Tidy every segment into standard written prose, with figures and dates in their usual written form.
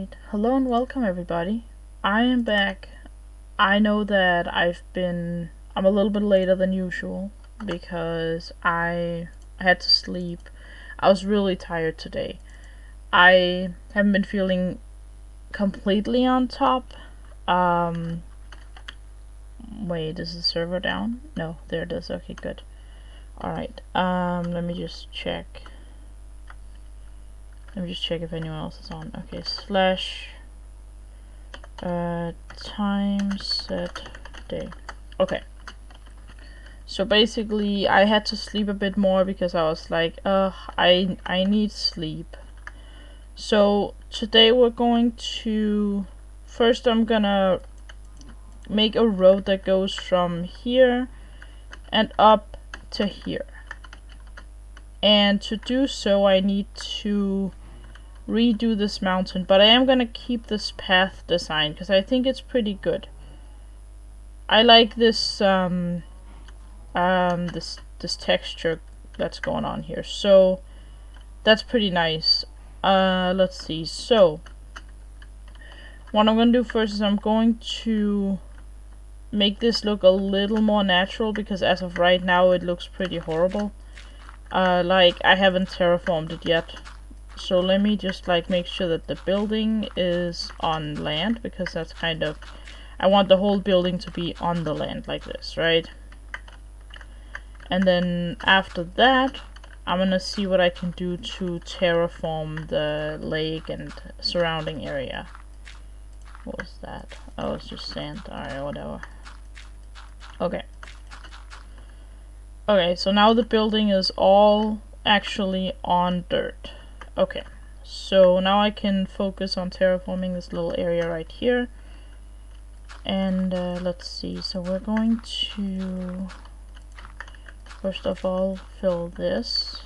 Alright, hello and welcome everybody. I am back. I know that I'm a little bit later than usual because I had to sleep. I was really tired today. I haven't been feeling completely on top. Wait, is the server down? No, there it is. Okay, good. Alright, let me just check. Let me just check if anyone else is on. Okay, slash time set day. Okay, so basically I had to sleep a bit more because I was like, I need sleep. So today we're going to first I'm gonna make a road that goes from here and up to here, and to do so I need to redo this mountain, but I am gonna keep this path design because I think it's pretty good. I like this this texture that's going on here, so that's pretty nice. Let's see. So what I'm gonna do first is I'm going to make this look a little more natural because as of right now it looks pretty horrible. Like I haven't terraformed it yet. So let me just like make sure that the building is on land because that's kind of, I want the whole building to be on the land like this, right? And then after that, I'm gonna see what I can do to terraform the lake and surrounding area. What was that? Oh, it's just sand. Alright, whatever. Okay. Okay, so now the building is all actually on dirt. Okay, so now I can focus on terraforming this little area right here. And let's see, so we're going to first of all fill this.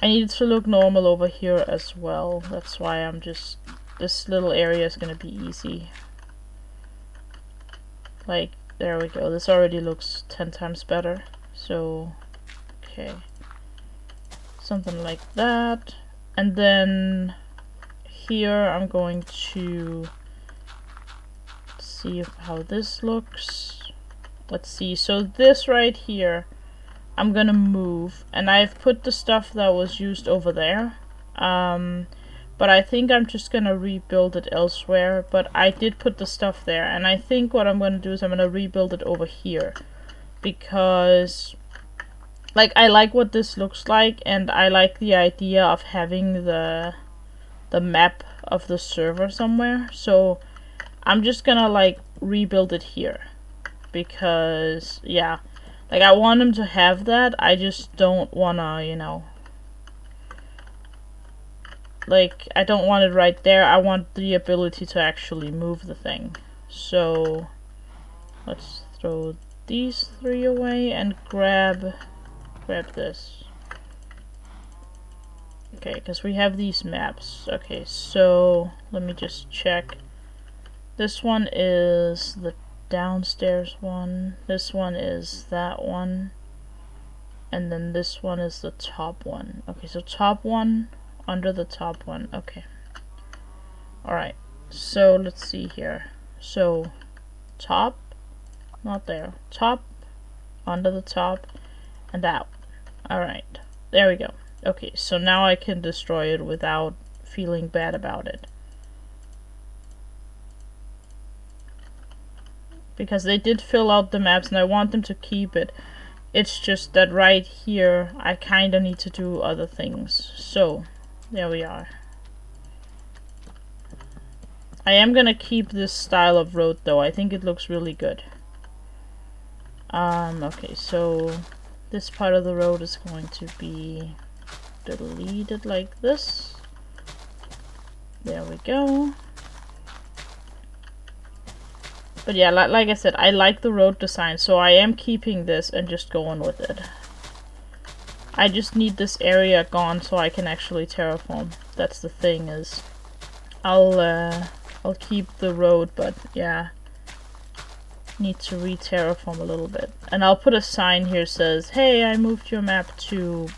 I need it to look normal over here as well. That's why I'm just, this little area is gonna be easy. Like, there we go. This already looks 10 times better. So, okay. Something like that. And then here I'm going to see how this looks. Let's see. So this right here I'm gonna move, and I've put the stuff that was used over there. But I think I'm just gonna rebuild it elsewhere. But I did put the stuff there, and I think what I'm gonna do is I'm gonna rebuild it over here because like I like what this looks like, and I like the idea of having the map of the server somewhere. So I'm just gonna like rebuild it here because yeah, like I want them to have that. I just don't wanna, you know, like I don't want it right there. I want the ability to actually move the thing. So let's throw these three away and grab this. Okay, because we have these maps. Okay, so let me just check. This one is the downstairs one. This one is that one. And then this one is the top one. Okay, so top one, under the top one. Okay. Alright, so let's see here. So, top, not there. Top, under the top, and out. Alright, there we go. Okay, so now I can destroy it without feeling bad about it. Because they did fill out the maps and I want them to keep it. It's just that right here I kinda need to do other things. So, there we are. I am gonna keep this style of road though. I think it looks really good. Okay, so this part of the road is going to be deleted like this. There we go. But yeah, like I said, I like the road design, so I am keeping this and just going with it. I just need this area gone so I can actually terraform. That's the thing, is I'll keep the road, but yeah, need to re-terraform a little bit. And I'll put a sign here says, hey, I moved your map to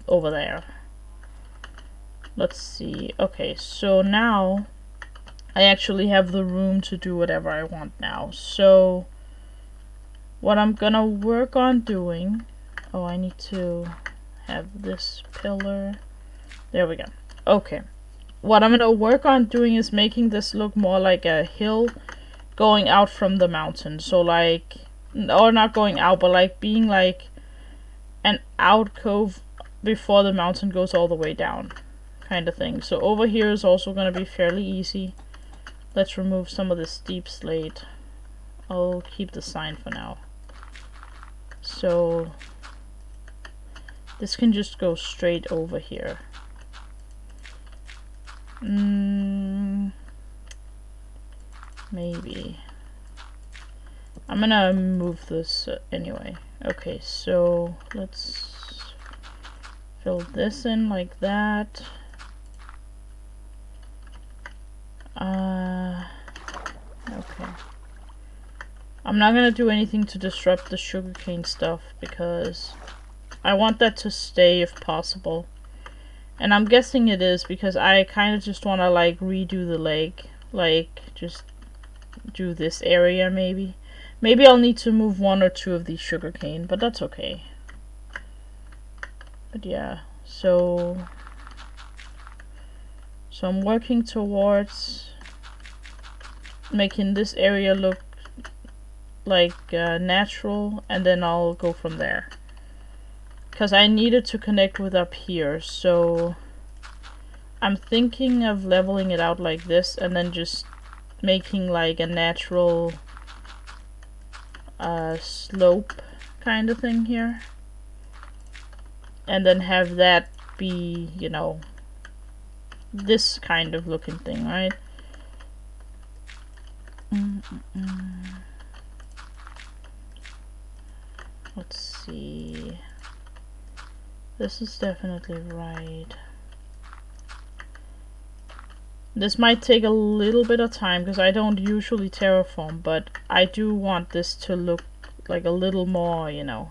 over there. let's see. Okay, so now I actually have the room to do whatever I want now. So what I'm gonna work on doing, oh, I need to have this pillar. There we go. Okay. What I'm gonna work on doing is making this look more like a hill going out from the mountain. So like, or not going out, but like being like an alcove before the mountain goes all the way down, kind of thing. So over here is also gonna be fairly easy. Let's remove some of this steep slate. I'll keep the sign for now. So this can just go straight over here. Maybe. I'm gonna move this anyway. Okay, so let's fill this in like that. Okay. I'm not gonna do anything to disrupt the sugarcane stuff because I want that to stay if possible. And I'm guessing it is because I kind of just want to like redo the lake. Like just do this area maybe. Maybe I'll need to move 1 or 2 of these sugarcane, but that's okay. But yeah, so I'm working towards making this area look like natural, and then I'll go from there. Because I needed to connect with up here, so I'm thinking of leveling it out like this and then just making like a natural slope kind of thing here. And then have that be, you know, this kind of looking thing, right? Let's see. This is definitely right. This might take a little bit of time because I don't usually terraform, but I do want this to look like a little more, you know.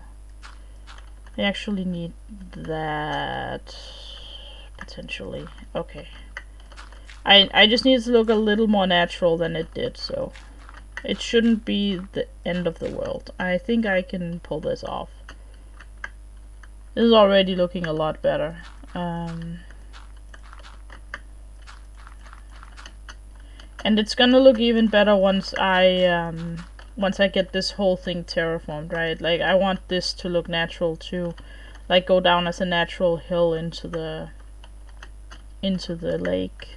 I actually need that potentially. Okay. I just need it to look a little more natural than it did, so it shouldn't be the end of the world. I think I can pull this off. This is already looking a lot better. And it's gonna look even better once I get this whole thing terraformed, right? Like I want this to look natural too, like go down as a natural hill into the lake.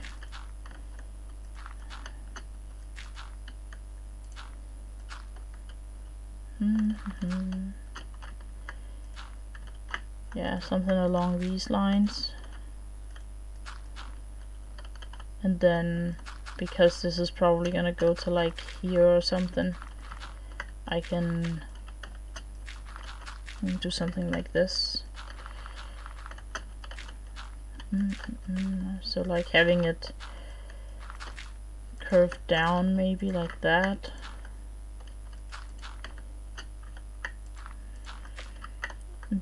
Yeah, something along these lines. And then, because this is probably gonna go to like here or something, I can do something like this. So like having it curved down maybe like that.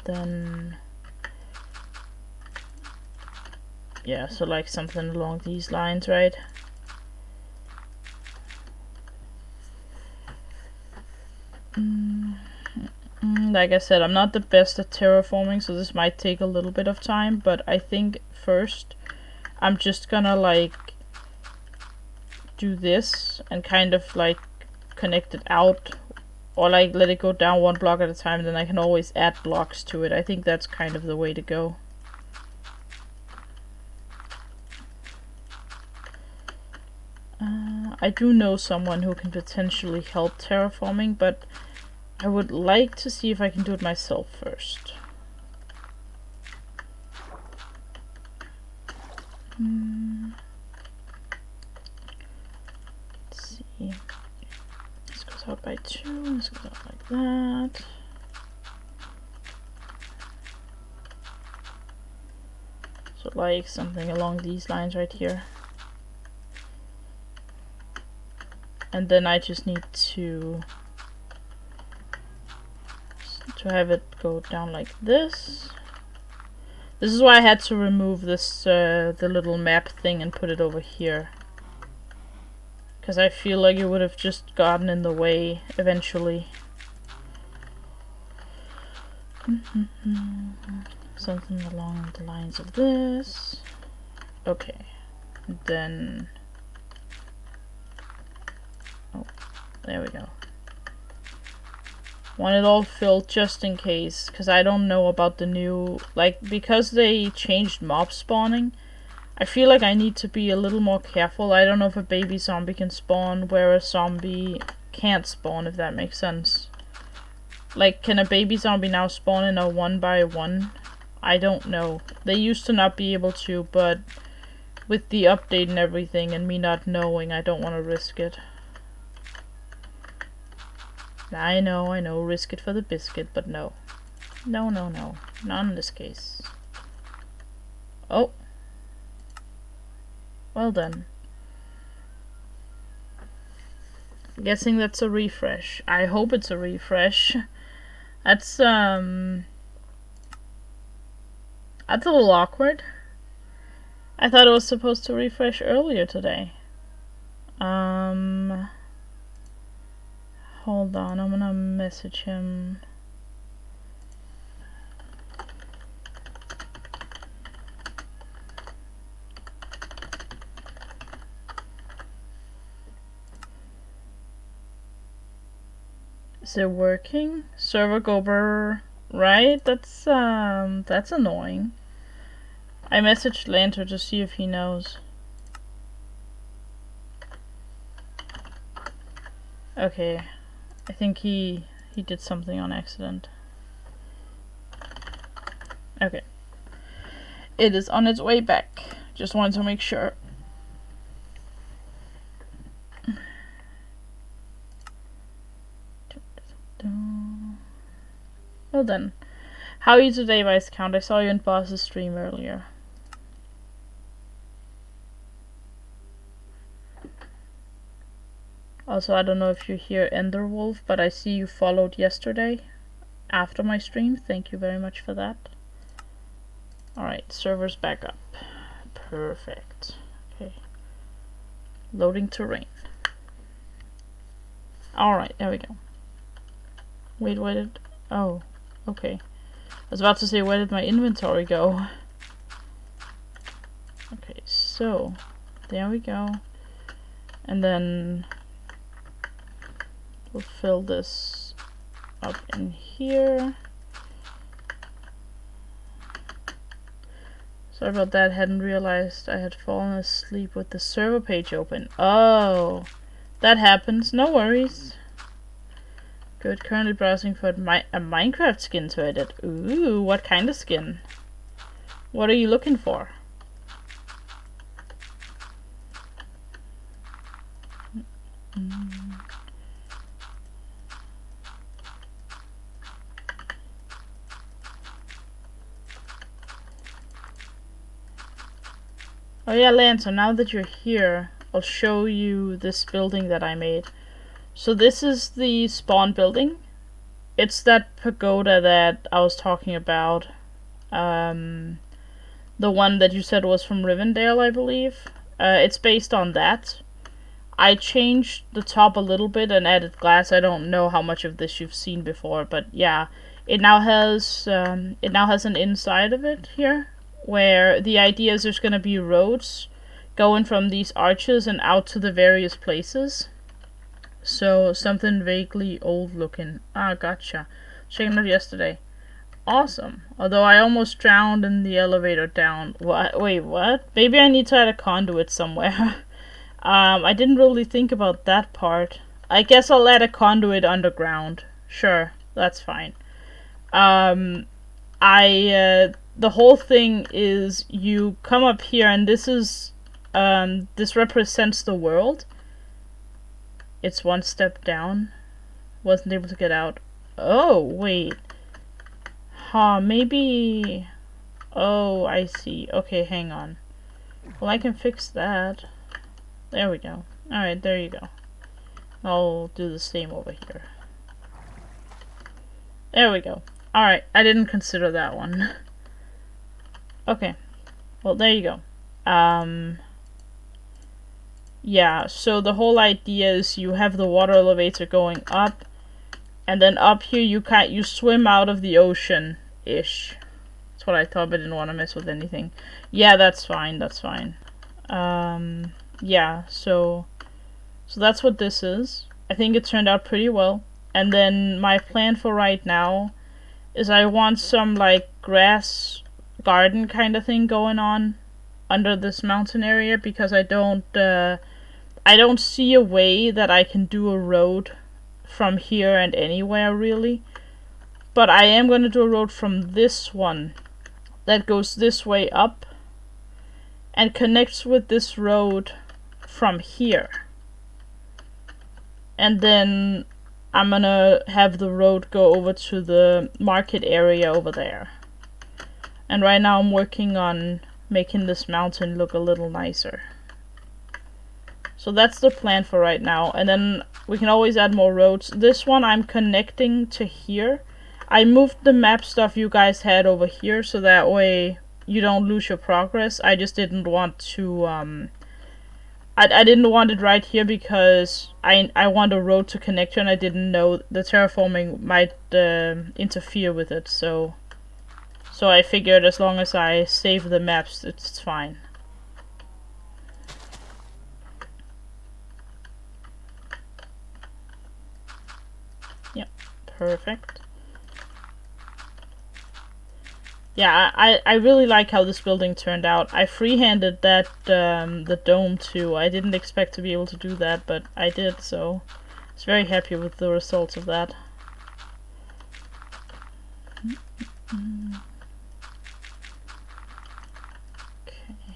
Then yeah, so like something along these lines, right? Like I said, I'm not the best at terraforming, so this might take a little bit of time, but I think first I'm just gonna like do this and kind of like connect it out, or like let it go down 1 block at a time, then I can always add blocks to it. I think that's kind of the way to go. I do know someone who can potentially help terraforming, but I would like to see if I can do it myself first. Let's see. This goes out by 2, this goes out like that. So like something along these lines right here. And then I just need to have it go down like this. This is why I had to remove this, the little map thing and put it over here. Because I feel like it would have just gotten in the way eventually. Something along the lines of this. Okay. Then... oh, there we go. Want it all filled just in case, because I don't know about the new... like, because they changed mob spawning, I feel like I need to be a little more careful. I don't know if a baby zombie can spawn where a zombie can't spawn, if that makes sense. Like, can a baby zombie now spawn in a 1x1? I don't know. They used to not be able to, but with the update and everything, and me not knowing, I don't want to risk it. I know, risk it for the biscuit, but no. No, no, no. Not in this case. Oh. Well done. Guessing that's a refresh. I hope it's a refresh. That's a little awkward. I thought it was supposed to refresh earlier today. Hold on, I'm gonna message him. Is it working? Server Gober, right? That's annoying. I messaged Lanter to see if he knows. Okay. I think he did something on accident. Okay. It is on its way back. Just wanted to make sure. Well done. How are you today, Viscount? I saw you in Boss's stream earlier. Also, I don't know if you're here, Enderwolf, but I see you followed yesterday after my stream. Thank you very much for that. Alright, server's back up. Perfect. Okay. Loading terrain. Alright, there we go. Wait, where did... oh, okay. I was about to say, where did my inventory go? Okay, so... there we go. And then... we'll fill this up in here. Sorry about that, hadn't realized I had fallen asleep with the server page open. Oh, that happens, no worries. Good, currently browsing for a Minecraft skin to edit. Ooh, what kind of skin? What are you looking for? Oh yeah, Lance, so now that you're here, I'll show you this building that I made. So this is the spawn building. It's that pagoda that I was talking about. The one that you said was from Rivendell, I believe. It's based on that. I changed the top a little bit and added glass. I don't know how much of this you've seen before, but yeah. It now has an inside of it here, where the idea is there's gonna be roads going from these arches and out to the various places. So something vaguely old looking. Ah, gotcha. Checking it yesterday. Awesome. Although I almost drowned in the elevator down. What? Wait, what? Maybe I need to add a conduit somewhere. I didn't really think about that part. I guess I'll add a conduit underground. Sure, that's fine. The whole thing is you come up here and this is, this represents the world. It's one step down. Wasn't able to get out. Oh, wait. Huh, maybe... oh, I see. Okay, hang on. Well, I can fix that. There we go. Alright, there you go. I'll do the same over here. There we go. Alright, I didn't consider that one. Okay. Well, there you go. Yeah, so the whole idea is you have the water elevator going up, and then up here you swim out of the ocean-ish. That's what I thought, but I didn't want to mess with anything. Yeah, that's fine, that's fine. Yeah, so that's what this is. I think it turned out pretty well. And then my plan for right now is I want some like grass garden kind of thing going on under this mountain area, because I don't see a way that I can do a road from here and anywhere really. But I am going to do a road from this one that goes this way up and connects with this road from here. And then I'm gonna have the road go over to the market area over there. And right now I'm working on making this mountain look a little nicer. So that's the plan for right now. And then we can always add more roads. This one I'm connecting to here. I moved the map stuff you guys had over here, so that way you don't lose your progress. I just didn't want to, I didn't want it right here because I want a road to connect to, and I didn't know the terraforming might interfere with it, so I figured as long as I save the maps, it's fine. Yep, perfect. Yeah, I really like how this building turned out. I freehanded that, the dome too. I didn't expect to be able to do that, but I did, so I was very happy with the results of that. Okay.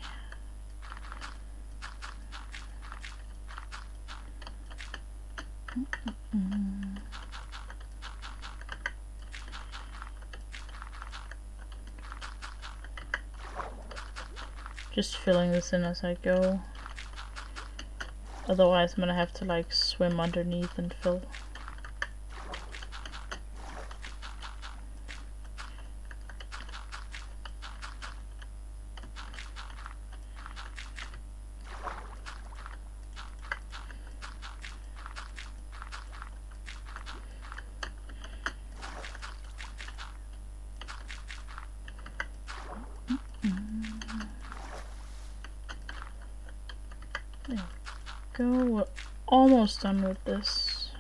Just filling this in as I go. Otherwise I'm gonna have to like swim underneath and fill. There we go. We're almost done with this.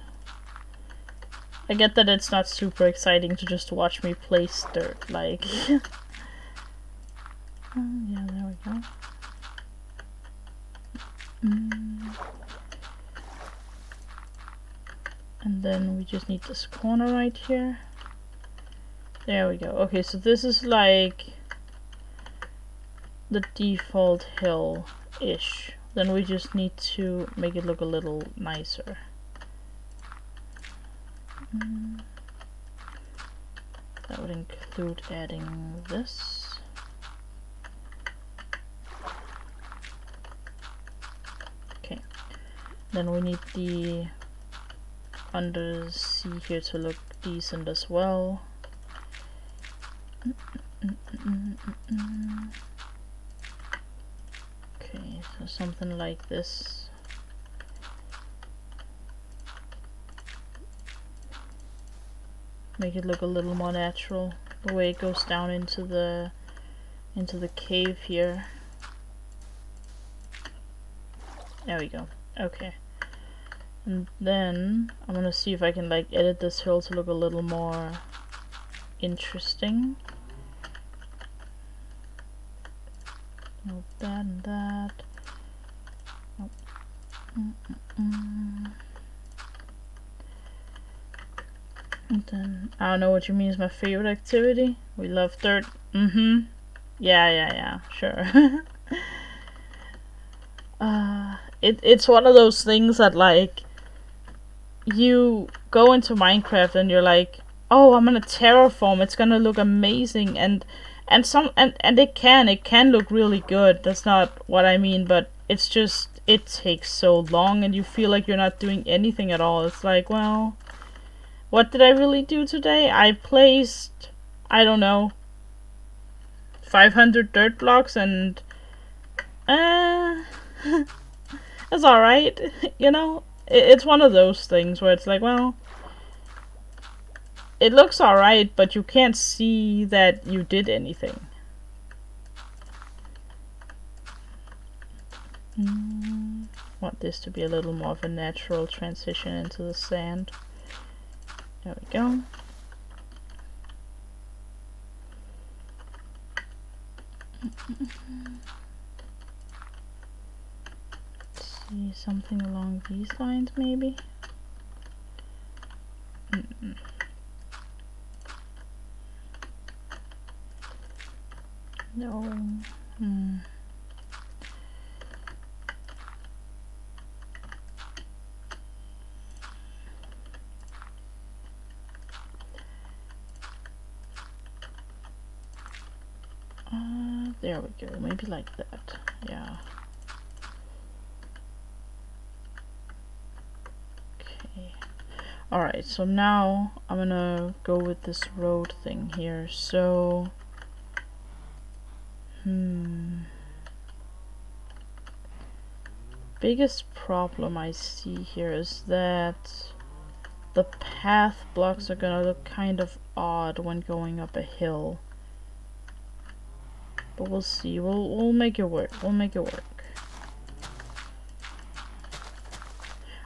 I get that it's not super exciting to just watch me place dirt, like. Yeah, there we go. And then we just need this corner right here. There we go. Okay, so this is like the default hill-ish. Then we just need to make it look a little nicer. That would include adding this. Okay. Then we need the undersea here to look decent as well. Okay, so something like this. Make it look a little more natural, the way it goes down into the cave here. There we go. Okay. And then I'm gonna see if I can like edit this hill to look a little more interesting. Nope, that and that. Nope. And then I don't know what you mean is my favorite activity. We love dirt. Yeah, sure. It's one of those things that like you go into Minecraft and you're like, oh, I'm gonna terraform, it's gonna look amazing, and it can look really good. That's not what I mean, but it's just, it takes so long and you feel like you're not doing anything at all. It's like, well, what did I really do today? I placed, I don't know, 500 dirt blocks, and it's alright, you know? It's one of those things where it's like, well, it looks alright, but you can't see that you did anything. Want this to be a little more of a natural transition into the sand. There we go. Let's see, something along these lines maybe? No. There we go, maybe like that, yeah. Okay. Alright, so now I'm gonna go with this road thing here, so... Biggest problem I see here is that the path blocks are gonna look kind of odd when going up a hill. But we'll see. We'll make it work. We'll make it work.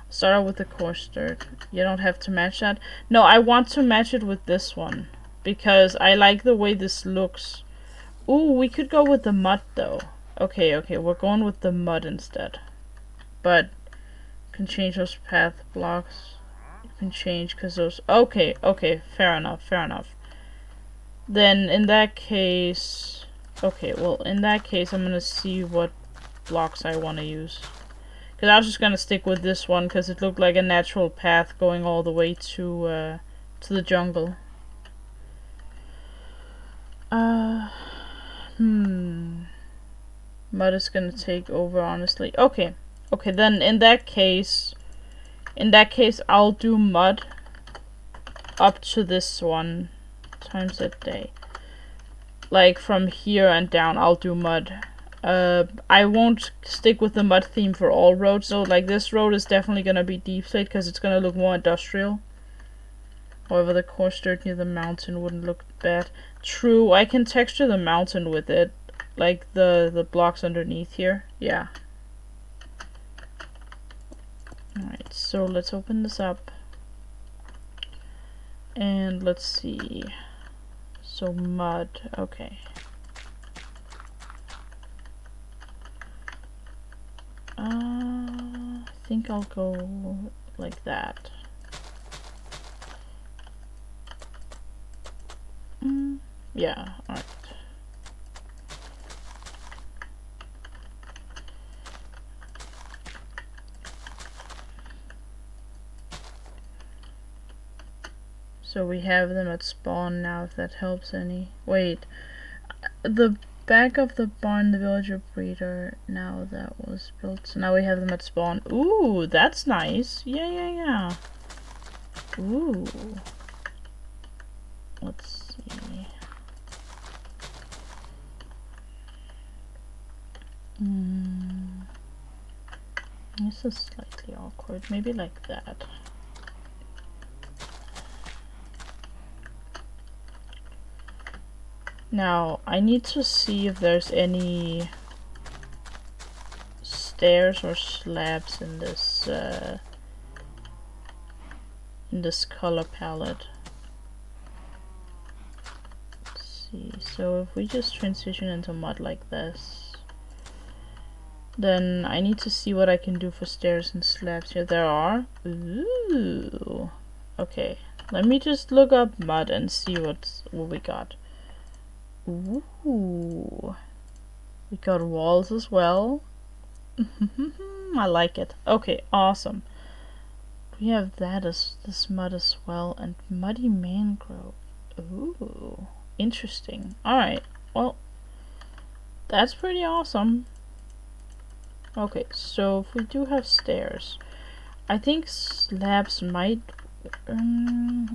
Start out with the coarse dirt. You don't have to match that. No, I want to match it with this one because I like the way this looks. Ooh, we could go with the mud though. Okay, we're going with the mud instead. But can change those path blocks. You can change because those. Okay, fair enough. Then in that case. Okay, well, in that case, I'm gonna see what blocks I want to use. Because I was just gonna stick with this one, because it looked like a natural path going all the way to the jungle. Mud is gonna take over, honestly. Okay, then in that case, I'll do mud up to this one times a day. Like from here and down, I'll do mud. I won't stick with the mud theme for all roads, so like this road is definitely gonna be deep slate because it's gonna look more industrial. However, the coarse dirt near the mountain wouldn't look bad. True, I can texture the mountain with it, like the blocks underneath here. Yeah. Alright, so let's open this up. And let's see. So mud, okay. I think I'll go like that. Yeah, alright. So we have them at spawn now, if that helps any. Wait, the back of the barn, the villager breeder, now that was built. So now we have them at spawn. Ooh, that's nice. Yeah. Ooh. Let's see. This is slightly awkward. Maybe like that. Now, I need to see if there's any stairs or slabs in this color palette. Let's see. So if we just transition into mud like this, then I need to see what I can do for stairs and slabs here. There are. Ooh. Okay. Let me just look up mud and see what we got. Ooh, we got walls as well. I like it. Okay, awesome. We have that as this mud as well, and muddy mangrove. Ooh, interesting. Alright, well, that's pretty awesome. Okay, so if we do have stairs, I think slabs might,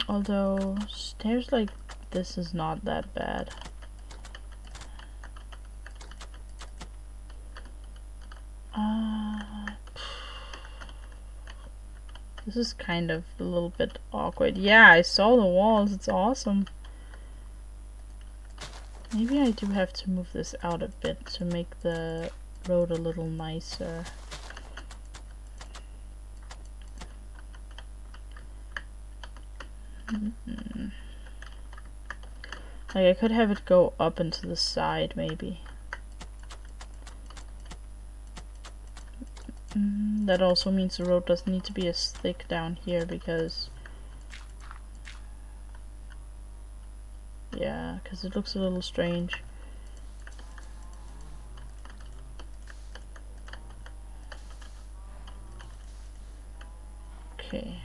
although stairs like this is not that bad. This is kind of a little bit awkward. Yeah, I saw the walls. It's awesome. Maybe I do have to move this out a bit to make the road a little nicer. Like, I could have it go up into the side, maybe. That also means the road doesn't need to be as thick down here, because... yeah, because it looks a little strange. Okay,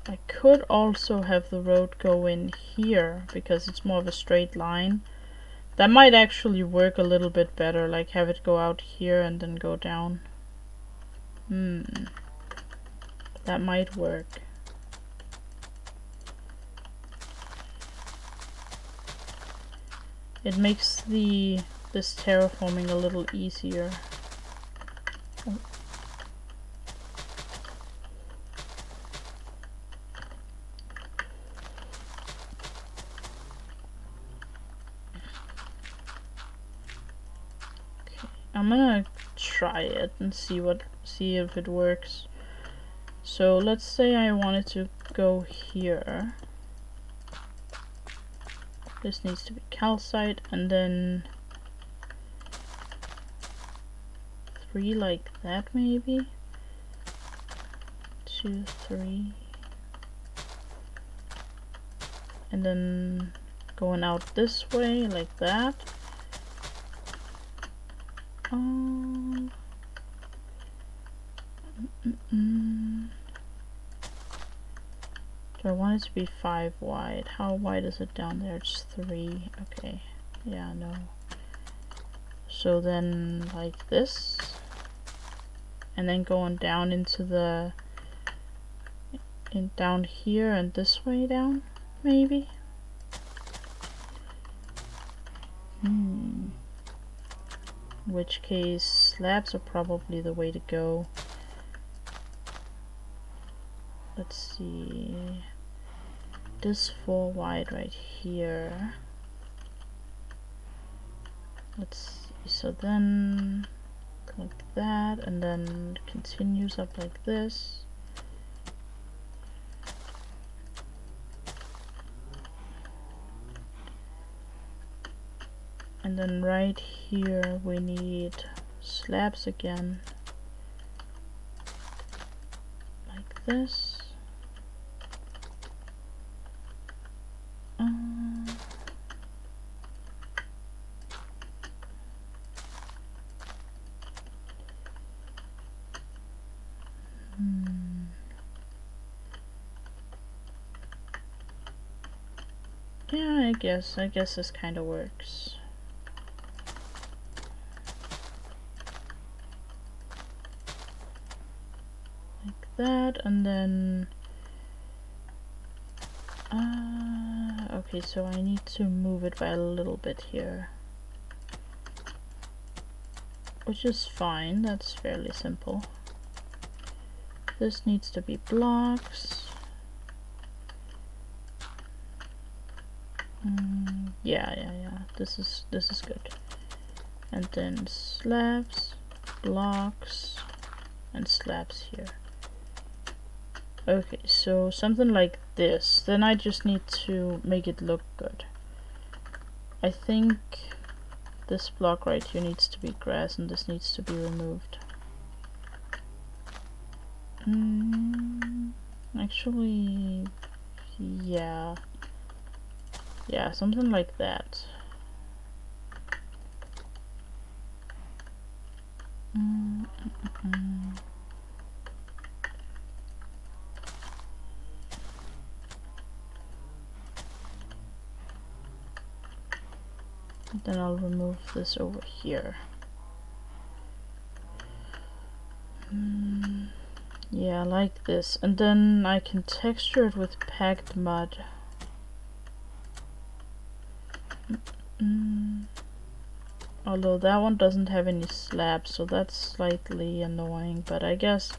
I could also have the road go in here, because it's more of a straight line. That might actually work a little bit better, like have it go out here and then go down. That might work. It makes this terraforming a little easier. Oh. I'm gonna try it and see if it works. So let's say I wanted to go here. This needs to be calcite, and then 3 like that maybe. 2, 3. And then going out this way like that. Do I want it to be 5 wide? How wide is it down there? It's 3. Okay. Yeah, no. So then like this. And then going down into the... down here and this way down, maybe? In which case, slabs are probably the way to go. Let's see. This 4 wide right here. Let's see. So then like that, and then continues up like this. And then right here we need slabs again, like this. Yeah, I guess this kind of works. Like that, and then okay, so I need to move it by a little bit here, which is fine. That's fairly simple. This needs to be blocks. Yeah. This is good. And then slabs, blocks, and slabs here. Okay, so something like this. Then I just need to make it look good. I think this block right here needs to be grass, and this needs to be removed. Actually, yeah. Yeah, something like that. Then I'll remove this over here. Yeah, like this. And then I can texture it with packed mud. Although that one doesn't have any slabs, so that's slightly annoying, but I guess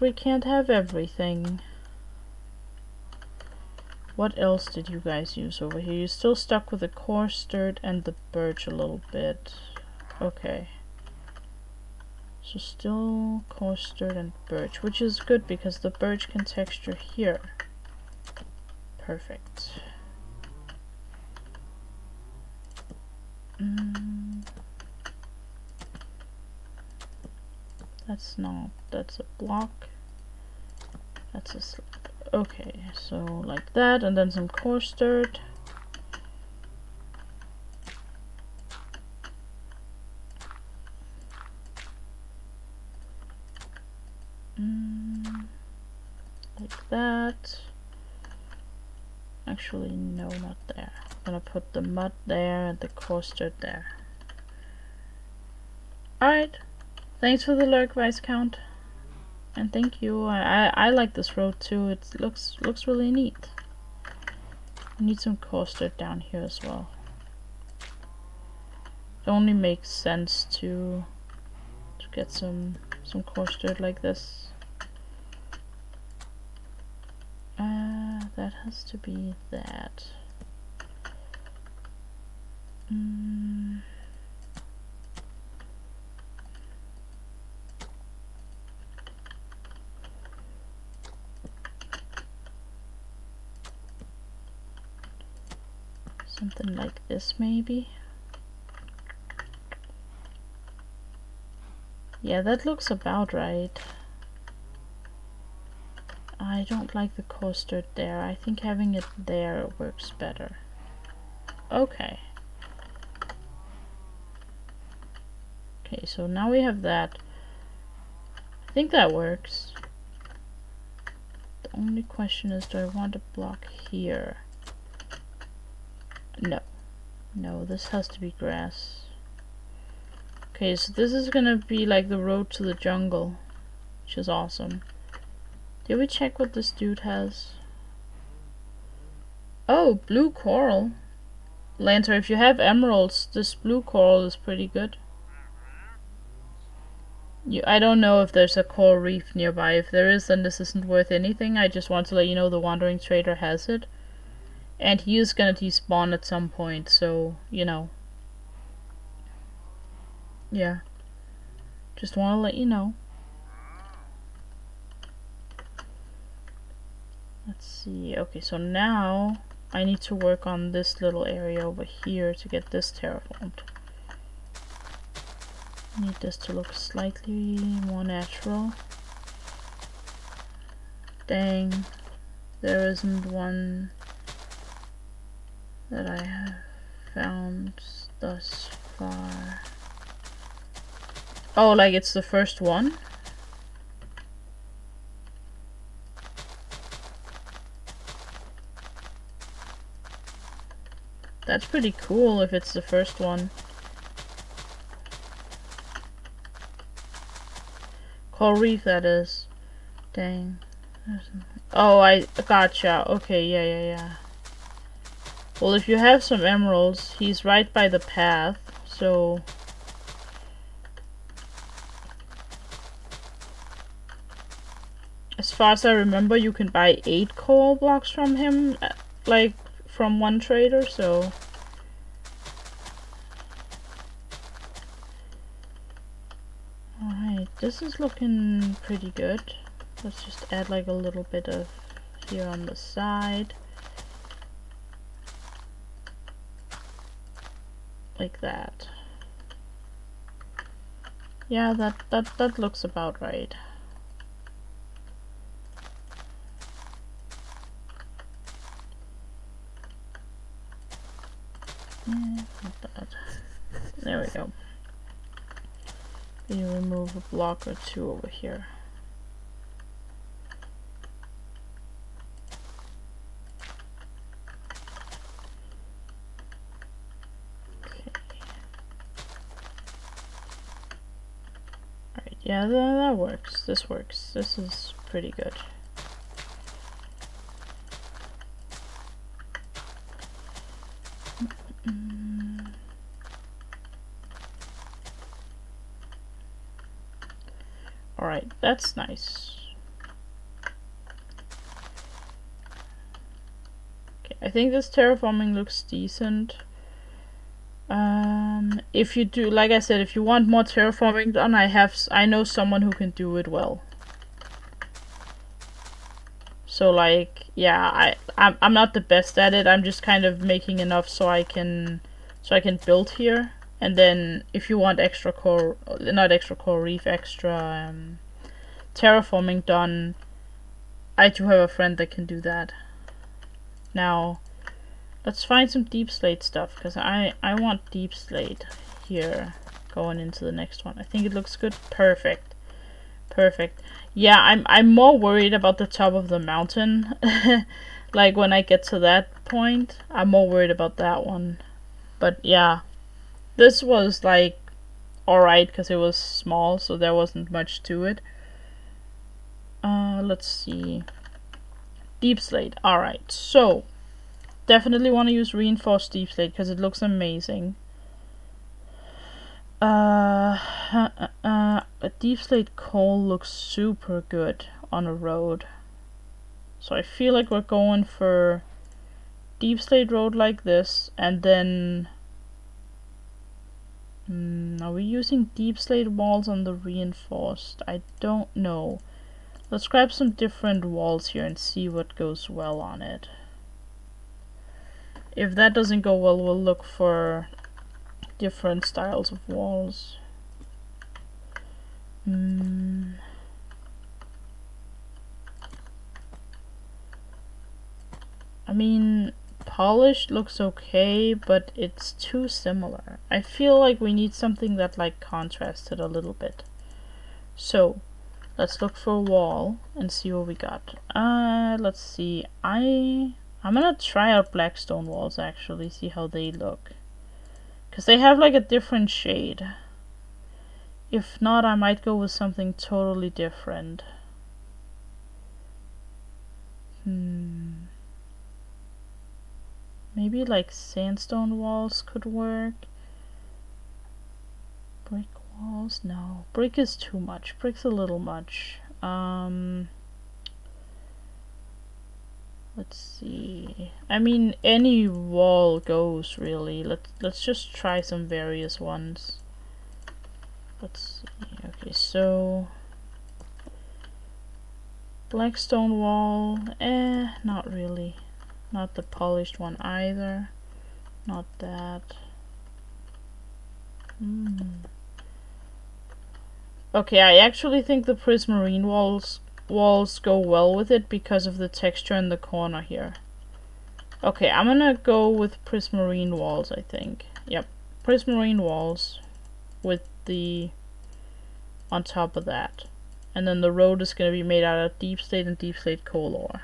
we can't have everything. What else did you guys use over here? You're still stuck with the coarse dirt and the birch a little bit. Okay. So still coarse dirt and birch, which is good because the birch can texture here. Perfect. That's not, that's a block. That's a slab. Okay, so like that, and then some coarse dirt. Like that. Actually, no, not there. I'm gonna put the mud there and the coarse dirt there. Alright. Thanks for the lurk, Viscount. And thank you. I like this road too. It looks really neat. I need some coarse dirt down here as well. It only makes sense to get some coarse dirt like this. That has to be that. Something like this, maybe. Yeah, that looks about right. I don't like the coarse dirt there. I think having it there works better. Okay. Okay, so now we have that. I think that works. The only question is, do I want a block here? No. No, this has to be grass. Okay, so this is gonna be like the road to the jungle, which is awesome. Did we check what this dude has? Oh, blue coral. Lancer, if you have emeralds, this blue coral is pretty good. I don't know if there's a coral reef nearby. If there is, then this isn't worth anything. I just want to let you know the Wandering Trader has it. And he is gonna despawn at some point, so, you know. Yeah. Just want to let you know. Let's see. Okay, so now I need to work on this little area over here to get this terraformed. I need this to look slightly more natural. Dang. There isn't one that I have found thus far. Oh, like it's the first one? That's pretty cool if it's the first one. Coral reef, that is. Dang. Oh, I gotcha. Okay, yeah. Well, if you have some emeralds, he's right by the path, so... As far as I remember, you can buy 8 coral blocks from him, like, from one trader, so... Alright, this is looking pretty good. Let's just add like a little bit of here on the side. Like that. Yeah, that looks about right. Yeah, not bad. There we go. You remove a block or two over here. Yeah, that works. This works. This is pretty good. Alright, that's nice. Okay, I think this terraforming looks decent. If you do, like I said, if you want more terraforming done, I know someone who can do it well. So like, yeah, I'm not the best at it. I'm just kind of making enough so I can build here. And then if you want extra core, not extra coral reef, extra terraforming done, I do have a friend that can do that. Now, let's find some deep slate stuff, because I want deep slate here going into the next one. I think it looks good. Perfect. Perfect. Yeah, I'm more worried about the top of the mountain. Like when I get to that point, I'm more worried about that one. But yeah, this was like alright because it was small, so there wasn't much to it. Let's see. Deep slate. Alright, so definitely want to use reinforced deep slate because it looks amazing. A deep slate coal looks super good on a road. So I feel like we're going for deep slate road like this, and then are we using deep slate walls on the reinforced? I don't know. Let's grab some different walls here and see what goes well on it. If that doesn't go well, we'll look for different styles of walls. I mean, polished looks okay, but it's too similar. I feel like we need something that like contrasts it a little bit. So let's look for a wall and see what we got. Let's see. I'm gonna try out blackstone walls actually, see how they look. Because they have like a different shade. If not, I might go with something totally different. Maybe like sandstone walls could work. Brick walls? No. Brick is too much. Brick's a little much. Let's see. I mean, any wall goes really. Let's just try some various ones. Let's see. Okay, so blackstone wall. Not really. Not the polished one either. Not that. Okay, I actually think the prismarine walls go well with it because of the texture in the corner here. Okay, I'm gonna go with prismarine walls, I think. Yep, prismarine walls with the on top of that. And then the road is gonna be made out of deep slate and deep slate coal ore.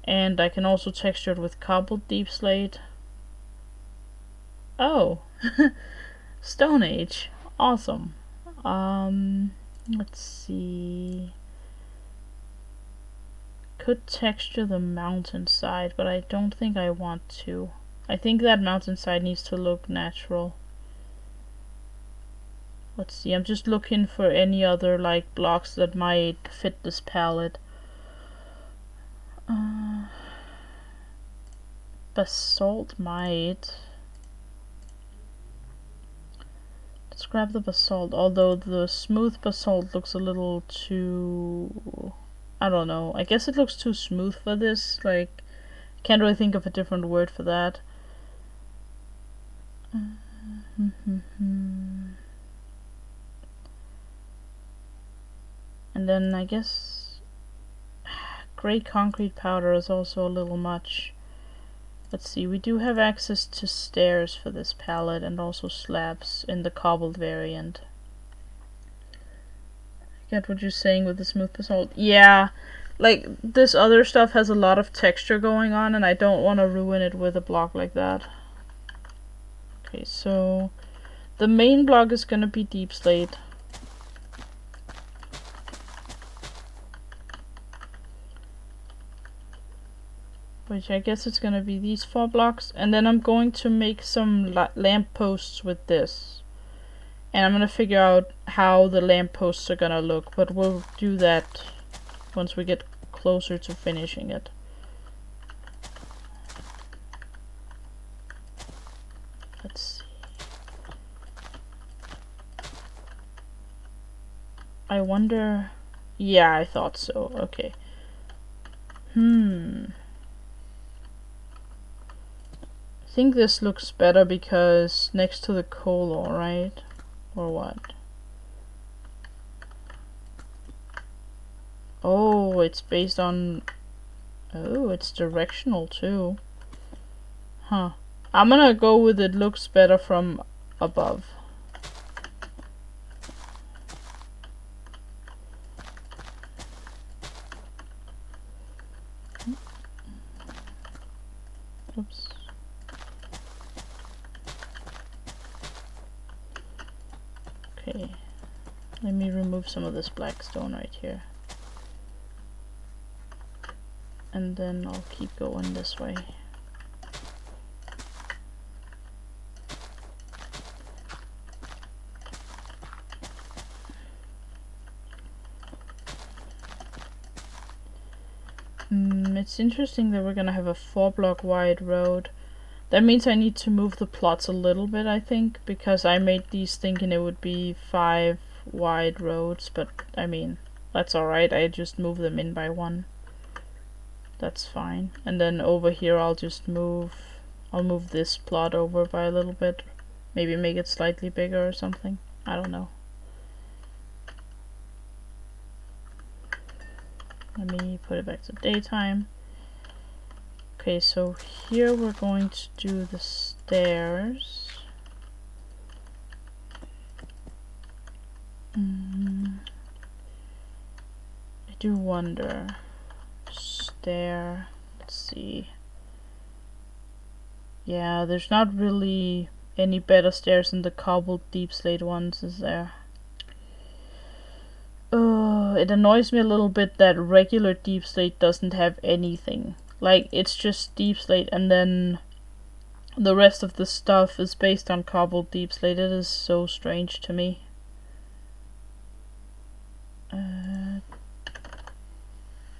And I can also texture it with cobbled deep slate. Oh, Stone Age. Awesome. Let's see. Could texture the mountainside, but I don't think I want to. I think that mountainside needs to look natural. Let's see, I'm just looking for any other like blocks that might fit this palette. Basalt might. Let's grab the basalt, although the smooth basalt looks a little too... I don't know. I guess it looks too smooth for this. Like, can't really think of a different word for that. And then I guess gray concrete powder is also a little much. Let's see, we do have access to stairs for this palette and also slabs in the cobbled variant. I get what you're saying with the smooth basalt. Yeah, like this other stuff has a lot of texture going on and I don't want to ruin it with a block like that. Okay, so the main block is gonna be deep slate. Which I guess it's gonna be these 4 blocks, and then I'm going to make some lamp posts with this. And I'm gonna figure out how the lampposts are gonna look, but we'll do that once we get closer to finishing it. Let's see. I wonder... Yeah, I thought so. Okay. I think this looks better because next to the color, right? Or what? Oh, it's based on... Oh, it's directional too. Huh. I'm gonna go with it looks better from above. Oops. Okay. Let me remove some of this black stone right here. And then I'll keep going this way. It's interesting that we're gonna have a 4-block wide road. That means I need to move the plots a little bit, I think, because I made these thinking it would be 5 wide roads, but I mean, that's alright, I just move them in by 1. That's fine. And then over here I'll move this plot over by a little bit. Maybe make it slightly bigger or something. I don't know. Let me put it back to daytime. Okay, so here we're going to do the stairs. I do wonder. Stair. Let's see. Yeah, there's not really any better stairs than the cobbled deep slate ones, is there? It annoys me a little bit that regular deep slate doesn't have anything. Like, it's just deep slate and then the rest of the stuff is based on cobbled deep slate. It is so strange to me.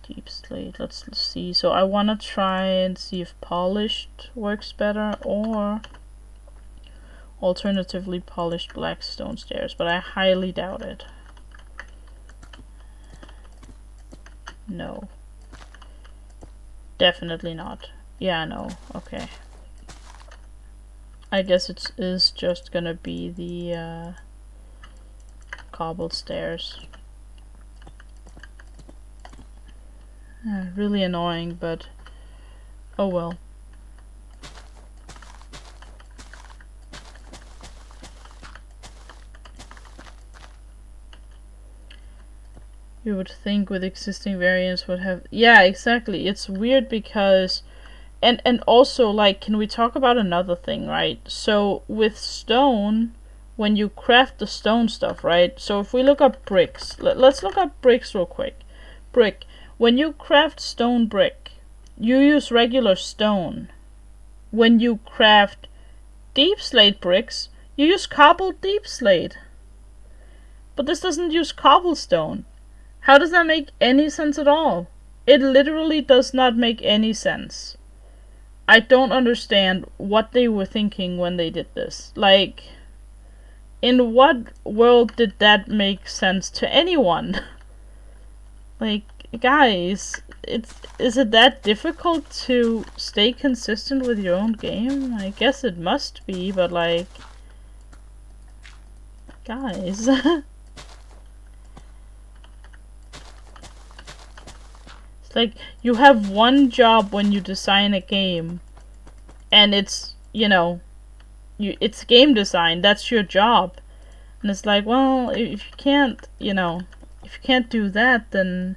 Deep slate, let's see. So I want to try and see if polished works better, or alternatively polished black stone stairs, but I highly doubt it. No. Definitely not. Yeah, no. Okay. I guess it is just gonna be the cobbled stairs. Really annoying, but oh well. You would think with existing variants would have... Yeah, exactly. It's weird because... And also, like, can we talk about another thing, right? So, with stone, when you craft the stone stuff, right? So, if we look up bricks... Let's look up bricks real quick. Brick. When you craft stone brick, you use regular stone. When you craft deep slate bricks, you use cobbled deep slate. But this doesn't use cobblestone. How does that make any sense at all? It literally does not make any sense. I don't understand what they were thinking when they did this. Like, in what world did that make sense to anyone? Like, guys, is it that difficult to stay consistent with your own game? I guess it must be, but like, guys. Like, you have one job when you design a game, and it's, you know, it's game design, that's your job. And it's like, well, if you can't, you know, if you can't do that, then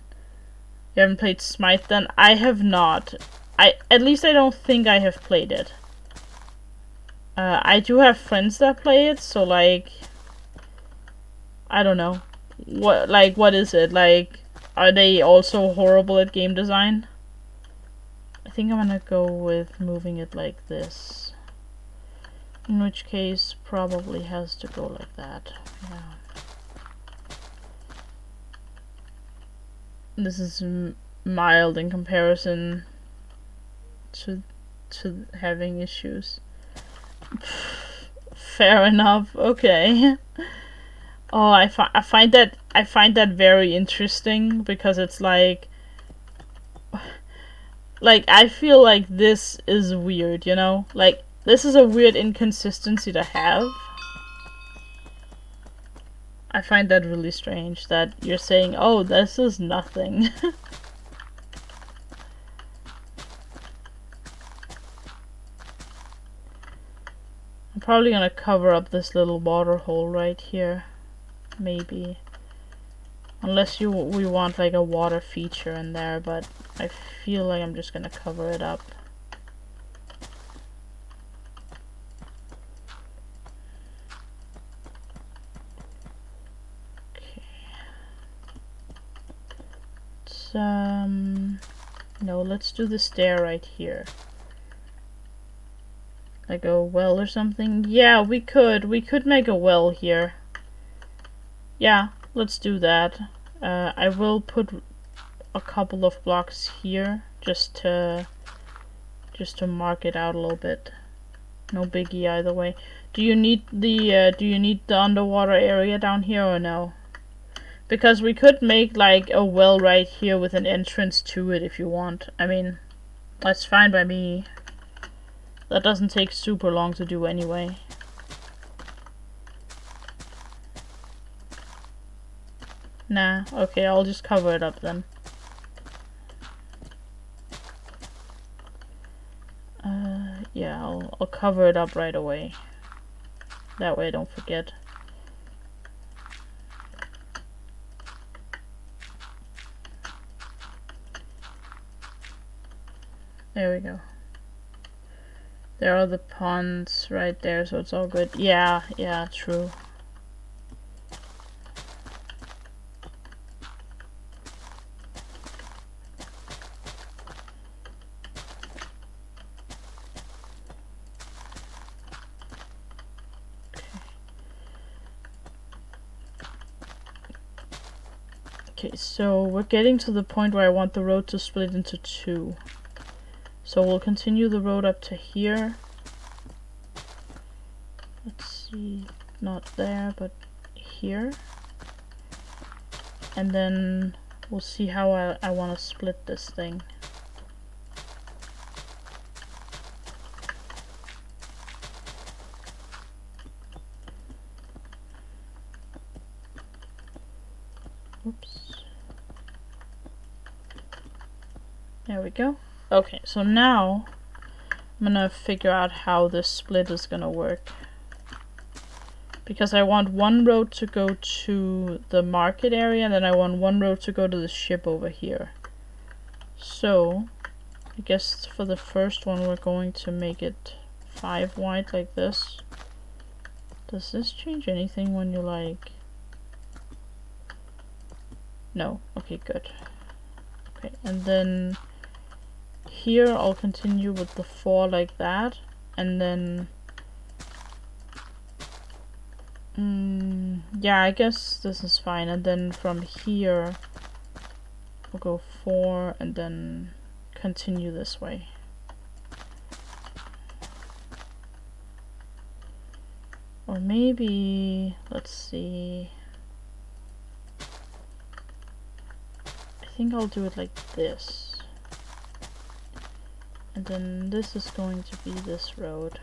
you haven't played Smite. Then I have not. At least I don't think I have played it. I do have friends that play it, so like, I don't know. What is it? Like, are they also horrible at game design? I think I'm gonna go with moving it like this. In which case, probably has to go like that. Yeah. This is mild in comparison to having issues. Fair enough. Okay. Oh, I find that very interesting because it's like I feel like this is weird, you know? Like this is a weird inconsistency to have. I find that really strange that you're saying, "Oh, this is nothing." I'm probably gonna cover up this little water hole right here. Maybe. Unless we want like a water feature in there, but I feel like I'm just gonna cover it up. Okay. No, let's do the stair right here. Like a well or something? Yeah, we could make a well here. Yeah, let's do that. I will put a couple of blocks here just to mark it out a little bit. No biggie either way. Do you need the underwater area down here or no? Because we could make like a well right here with an entrance to it if you want. I mean, that's fine by me. That doesn't take super long to do anyway. Nah, okay, I'll just cover it up then. Yeah, I'll cover it up right away. That way I don't forget. There we go. There are the ponds right there, so it's all good. Yeah, true. Okay, so we're getting to the point where I want the road to split into two. So we'll continue the road up to here. Let's see, not there, but here. And then we'll see how I want to split this thing. Oops. There we go. Okay, so now I'm gonna figure out how this split is gonna work. Because I want one road to go to the market area, and then I want one road to go to the ship over here. So, I guess for the first one we're going to make it 5 wide like this. Does this change anything when you like... No. Okay, good. Okay, and then here I'll continue with the 4 like that, and then yeah, I guess this is fine. And then from here we'll go 4 and then continue this way. Or maybe, let's see, I think I'll do it like this. And then this is going to be this road.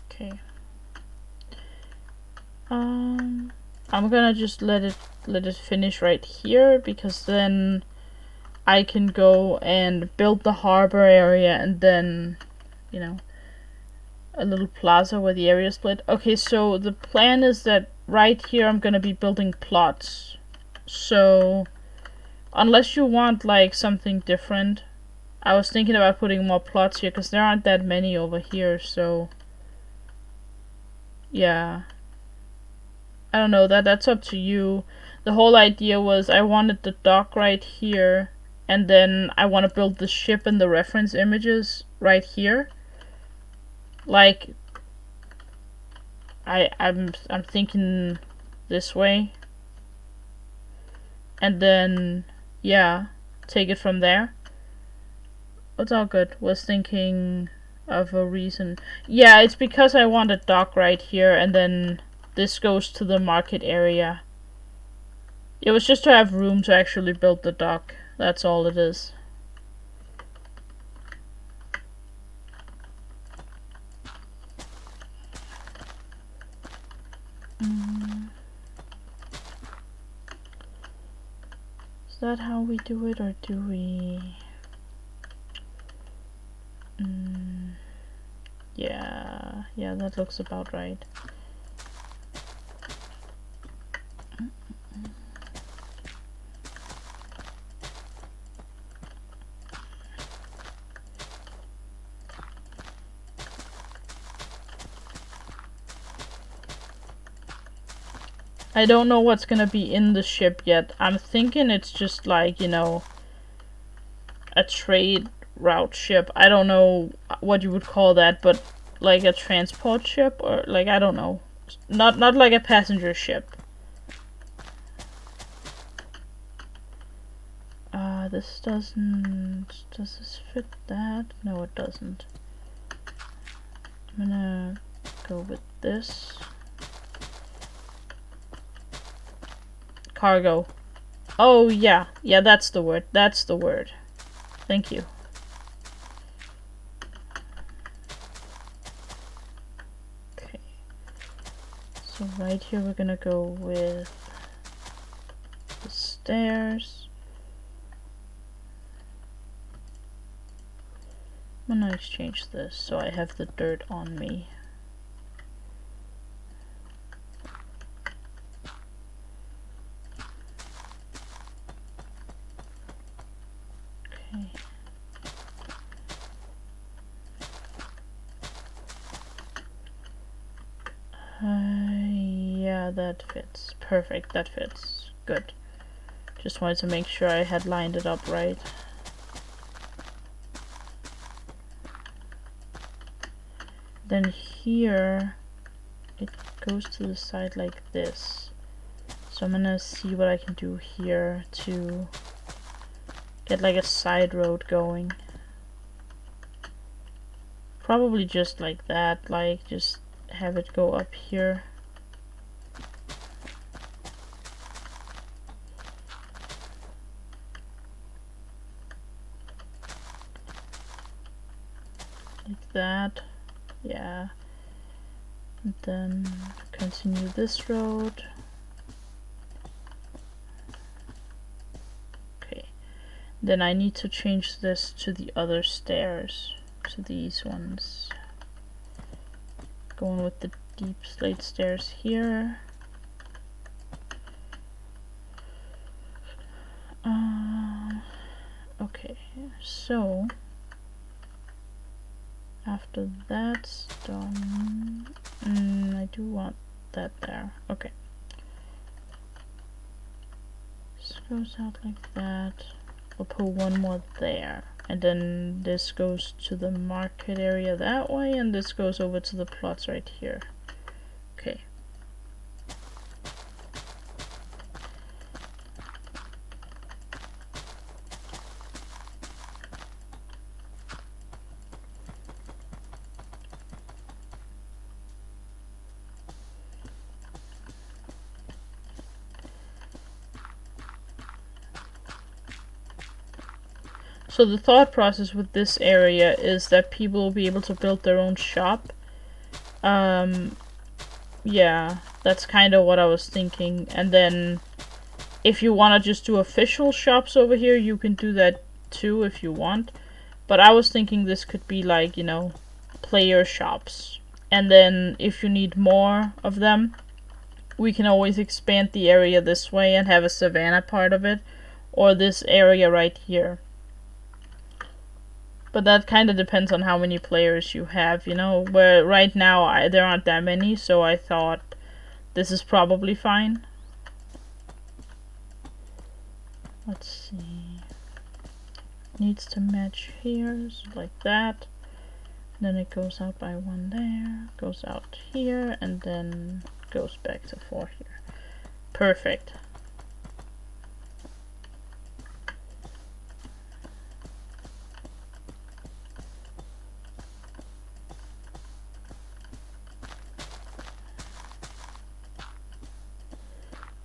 Okay. I'm gonna just let it finish right here, because then I can go and build the harbor area and then, you know, a little plaza where the area split. Okay, so the plan is that right here I'm gonna be building plots. So unless you want like something different, I was thinking about putting more plots here because there aren't that many over here. So yeah, I don't know, that's up to you. The whole idea was I wanted the dock right here, and then I want to build the ship and the reference images right here. Like, I'm thinking this way, and then yeah, take it from there. It's all good. Was thinking of a reason. Yeah, it's because I want a dock right here, and then this goes to the market area. It was just to have room to actually build the dock. That's all it is. Is that how we do it, or do we... Yeah, that looks about right. I don't know what's gonna be in the ship yet. I'm thinking it's just like, you know, a trade route ship. I don't know what you would call that, but like a transport ship, or like, I don't know. Not like a passenger ship. This doesn't... Does this fit that? No, it doesn't. I'm gonna go with this. Cargo. Oh, yeah. Yeah, that's the word. That's the word. Thank you. Okay. So right here we're gonna go with the stairs. I'm gonna exchange this so I have the dirt on me. Okay. Yeah, that fits. Perfect, that fits. Good. Just wanted to make sure I had lined it up right. Then here, it goes to the side like this. So I'm gonna see what I can do here to get like a side road going. Probably just like that, like just have it go up here. Like that. Yeah. And then continue this road. Okay. Then I need to change this to the other stairs. To these ones. Going with the deep slate stairs here. Okay, so after that's done, I do want that there. Okay. This goes out like that. We'll put one more there. And then this goes to the market area that way, and this goes over to the plots right here. Okay. So the thought process with this area is that people will be able to build their own shop. Yeah, that's kind of what I was thinking. And then if you want to just do official shops over here, you can do that too if you want. But I was thinking this could be like, you know, player shops. And then if you need more of them, we can always expand the area this way and have a savannah part of it. Or this area right here. But that kind of depends on how many players you have, you know. Where right now there aren't that many, so I thought This is probably fine. Let's see. Needs to match here, so like that. Then it goes out by 1 there, goes out here, and then goes back to 4 here. Perfect.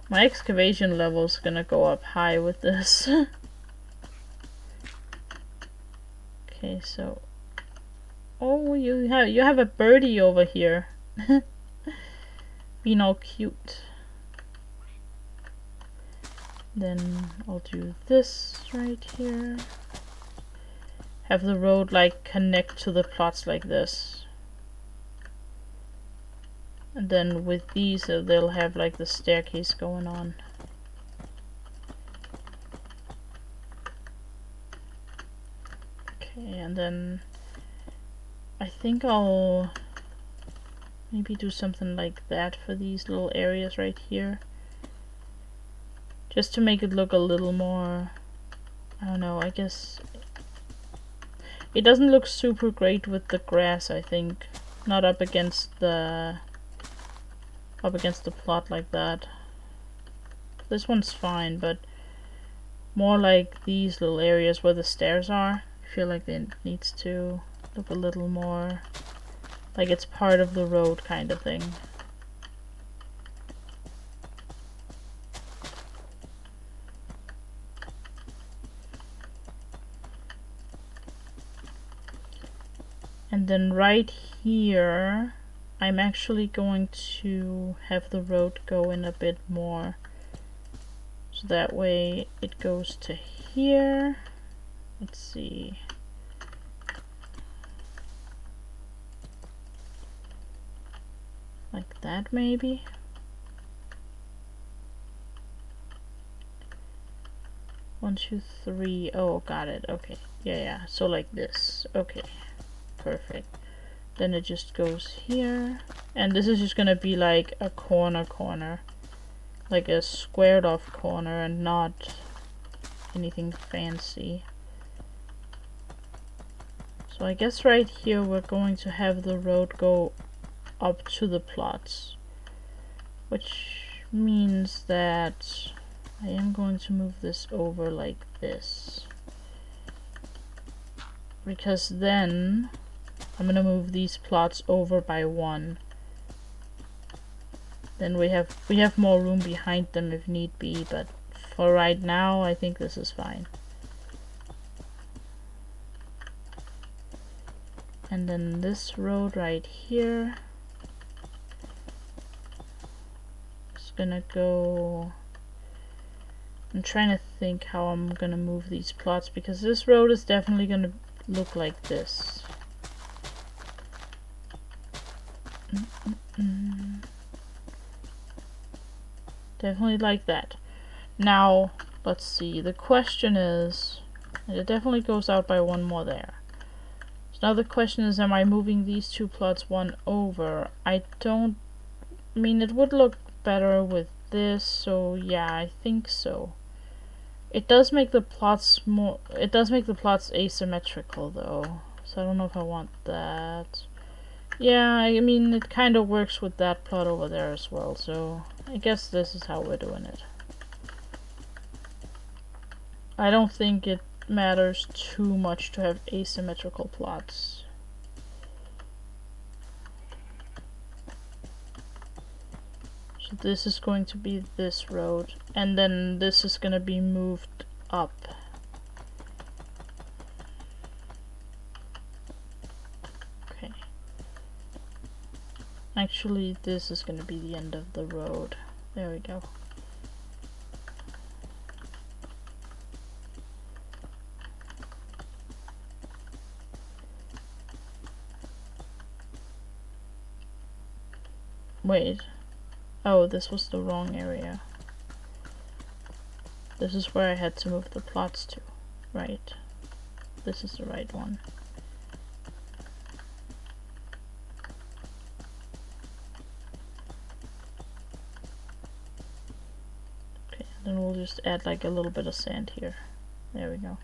My excavation level is gonna go up high with this. Okay, so oh, you have a birdie over here. Being all cute. Then I'll do this right here. Have the road like connect to the plots like this. And then with these they'll have like the staircase going on. Okay, and then I think I'll maybe do something like that for these little areas right here. Just to make it look a little more, I don't know, I guess it doesn't look super great with the grass, I think. Not up against the plot like that. This one's fine, but more like these little areas where the stairs are. I feel like it needs to look a little more like it's part of the road kind of thing. And then right here, I'm actually going to have the road go in a bit more. So that way it goes to here. Let's see. Like that maybe. One, two, three. Oh, got it. Okay. Yeah. So like this. Okay. Perfect. Then it just goes here. And this is just gonna be like a corner. Like a squared off corner and not anything fancy. So I guess right here we're going to have the road go up to the plots. Which means that I am going to move this over like this. Because then I'm gonna move these plots over by 1. Then we have more room behind them if need be, but for right now I think this is fine. And then this road right here is gonna go. I'm trying to think how I'm gonna move these plots, because this road is definitely gonna look like this. Definitely like that. Now, let's see. The question is, and it definitely goes out by 1 more there. So now the question is, am I moving these 2 plots 1 over? I mean, it would look better with this, so yeah, I think so. It does make the plots asymmetrical though, so I don't know if I want that. Yeah, I mean, it kind of works with that plot over there as well, so I guess this is how we're doing it. I don't think it matters too much to have asymmetrical plots. So this is going to be this road, and then this is going to be moved up. Actually, this is going to be the end of the road. There we go. Wait. Oh, this was the wrong area. This is where I had to move the plots to. Right. This is the right one. Then we'll just add like a little bit of sand here. There we go.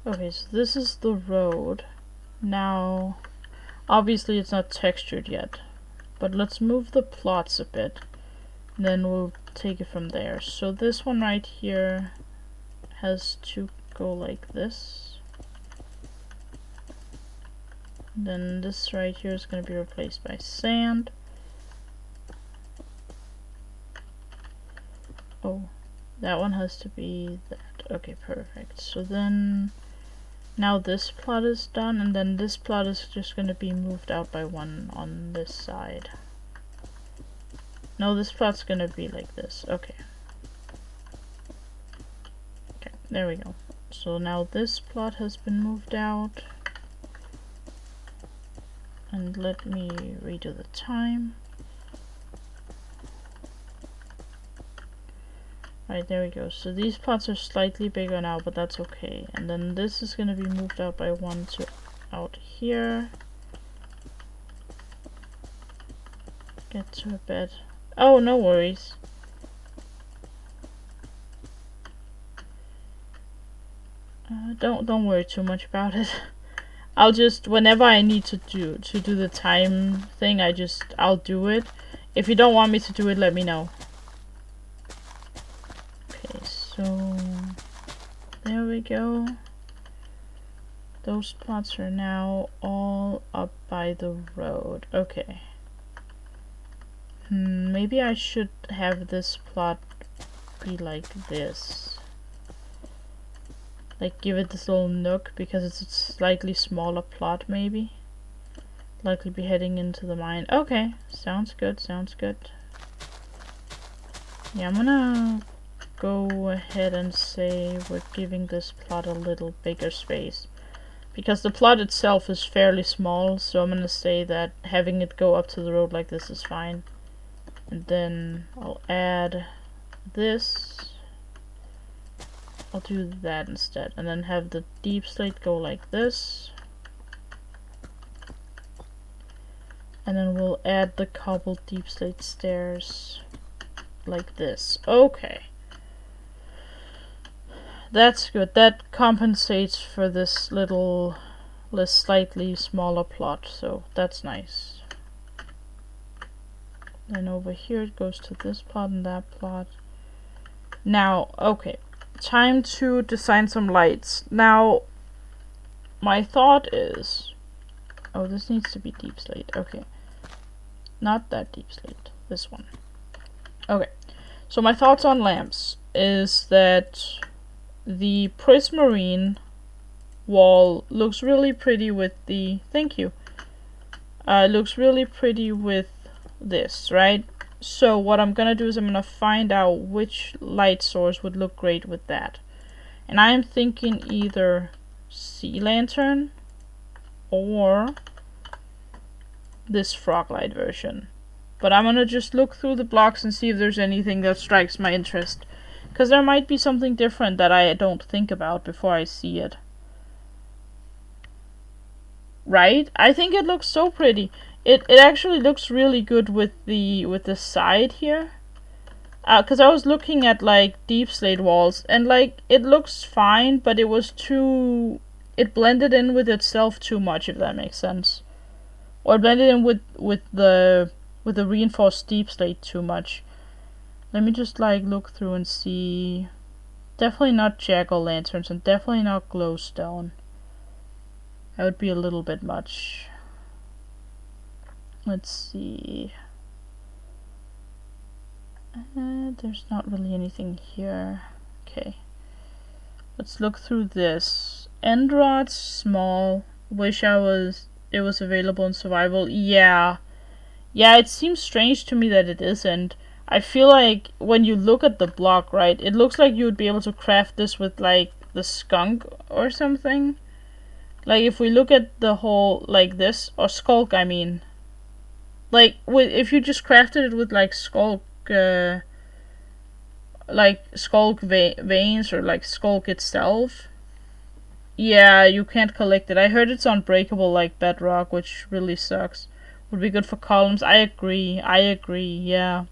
Okay, so this is the road. Now, obviously it's not textured yet, but let's move the plots a bit, then we'll take it from there. So this one right here has to go like this. Then this right here is going to be replaced by sand. Oh, that one has to be that. Okay, perfect. So then now this plot is done, and then this plot is just going to be moved out by one on this side. No, this plot's going to be like this. Okay. Okay, there we go. So now this plot has been moved out. And let me redo the time. Right, there we go. So these plots are slightly bigger now, but that's okay. And then this is going to be moved out by one to out here. Get to a bed. Oh, no worries. Don't worry too much about it. I'll just, whenever I need to do the time thing, I'll do it. If you don't want me to do it, let me know. Okay, so there we go. Those plots are now all up by the road. Okay. Maybe I should have this plot be like this. Like give it this little nook because it's a slightly smaller plot maybe. Likely be heading into the mine. Okay, sounds good, sounds good. Yeah, I'm gonna go ahead and say we're giving this plot a little bigger space. Because the plot itself is fairly small, so I'm gonna say that having it go up to the road like this is fine. And then I'll add this. I'll do that instead. And then have the deep slate go like this. And then we'll add the cobbled deep slate stairs like this. Okay. That's good. That compensates for this slightly smaller plot, so that's nice. Then over here it goes to this plot and that plot. Now, okay, time to design some lights. Now, my thought is, oh, this needs to be deep slate. Okay, not that deep slate, this one. Okay, so my thoughts on lamps is that the prismarine wall looks really pretty with the, thank you, looks really pretty with this, right? So what I'm gonna do is I'm gonna find out which light source would look great with that. And I'm thinking either sea lantern or this frog light version. But I'm gonna just look through the blocks and see if there's anything that strikes my interest. Because there might be something different that I don't think about before I see it. Right? I think it looks so pretty. It actually looks really good with the side here. Because I was looking at like deep slate walls and like it looks fine, but it was too, it blended in with itself too much, if that makes sense. Or it blended in with the reinforced deep slate too much. Let me just like look through and see. Definitely not jack-o'-lanterns and definitely not glowstone. That would be a little bit much. Let's see. There's not really anything here. Okay. Let's look through this. End rods, small. Wish I was it was available in survival. Yeah. Yeah, it seems strange to me that it isn't. I feel like when you look at the block, right, it looks like you would be able to craft this with, like, the skunk or something. Like, if we look at the whole, like this, or skulk, I mean. Like, if you just crafted it with, like, skulk, veins, or, like, skulk itself. Yeah, you can't collect it. I heard it's unbreakable like bedrock, which really sucks. Would be good for columns. I agree, yeah.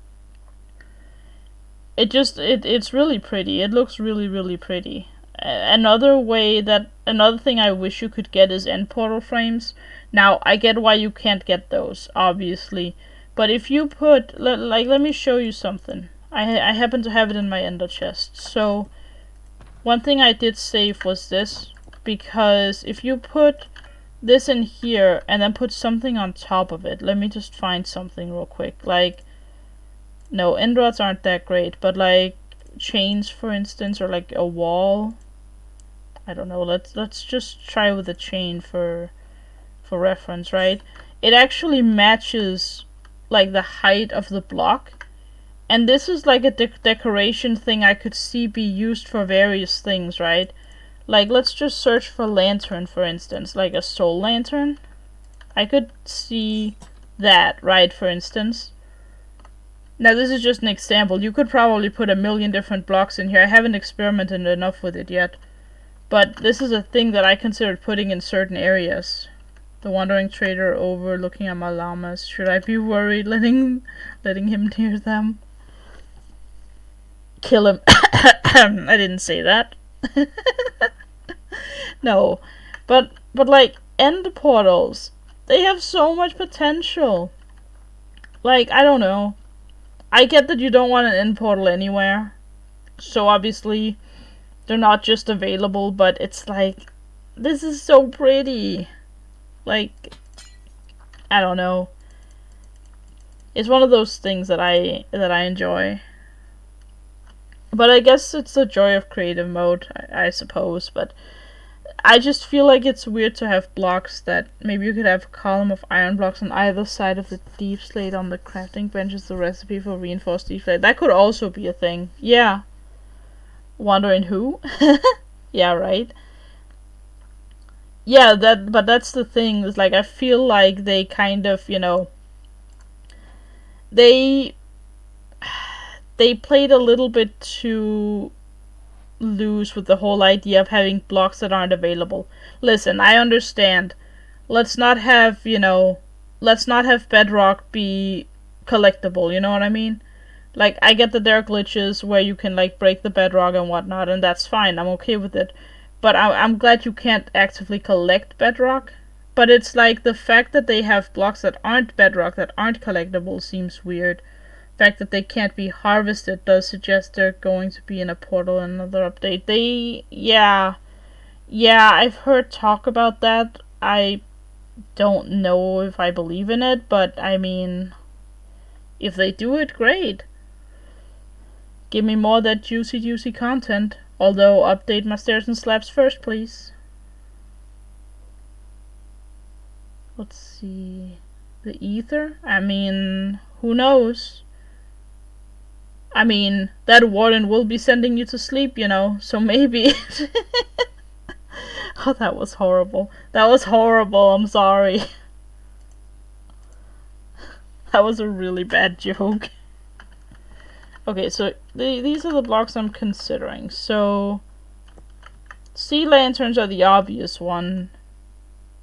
It's really pretty. It looks really, really pretty. Another thing I wish you could get is end portal frames. Now, I get why you can't get those, obviously. But if you put, let me show you something. I happen to have it in my ender chest. So, one thing I did save was this. Because if you put this in here and then put something on top of it. Let me just find something real quick. Like, no, end rods aren't that great, but like chains, for instance, or like a wall. I don't know. Let's just try with a chain for reference, right? It actually matches like the height of the block. And this is like a decoration thing I could see be used for various things, right? Like, let's just search for lantern, for instance, like a soul lantern. I could see that, right, for instance. Now, this is just an example. You could probably put a million different blocks in here. I haven't experimented enough with it yet. But this is a thing that I considered putting in certain areas. The wandering trader over looking at my llamas. Should I be worried letting him near them? Kill him. I didn't say that. No, but like end portals, they have so much potential. Like, I don't know. I get that you don't want an end portal anywhere, so obviously they're not just available. But it's like, this is so pretty. Like, I don't know. It's one of those things that I enjoy. But I guess it's the joy of creative mode, I suppose. But I just feel like it's weird to have blocks that maybe you could have a column of iron blocks on either side of the deep slate on the crafting bench is the recipe for reinforced deep slate. That could also be a thing. Yeah. Wondering who? Yeah, right. Yeah, but that's the thing. Is like, I feel like they kind of, they played a little bit too loose with the whole idea of having blocks that aren't available. Listen, I understand. Let's not have bedrock be collectible, you know what I mean? Like, I get that there are glitches where you can, like, break the bedrock and whatnot, and that's fine, I'm okay with it. But I'm glad you can't actively collect bedrock. But it's like, the fact that they have blocks that aren't bedrock, that aren't collectible, seems weird. The fact that they can't be harvested does suggest they're going to be in a portal in another update. Yeah, I've heard talk about that. I don't know if I believe in it, but I mean, if they do it, great. Give me more of that juicy content. Although, update my stairs and slabs first, please. Let's see. The ether? I mean, who knows? I mean, that warden will be sending you to sleep, so maybe. Oh, that was horrible. I'm sorry. That was a really bad joke. Okay, so these are the blocks I'm considering. So, sea lanterns are the obvious one.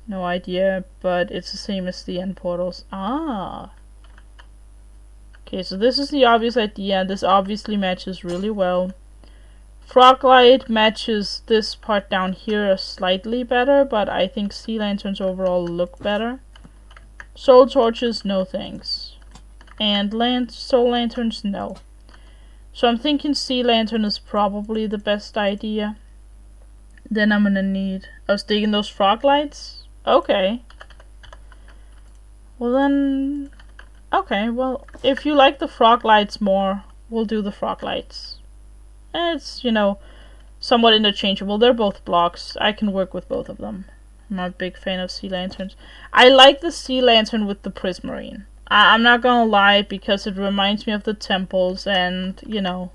No idea, but it's the same as the end portals. Ah. Okay, so this is the obvious idea. This obviously matches really well. Froglight matches this part down here slightly better, but I think sea lanterns overall look better. Soul torches, no thanks. And soul lanterns, no. So I'm thinking sea lantern is probably the best idea. Then I'm gonna need... I was digging those froglights? Okay. Well then... Okay, well, if you like the froglights more, we'll do the froglights. It's, somewhat interchangeable. They're both blocks. I can work with both of them. I'm not a big fan of sea lanterns. I like the sea lantern with the prismarine. I'm not gonna lie, because it reminds me of the temples, and you know,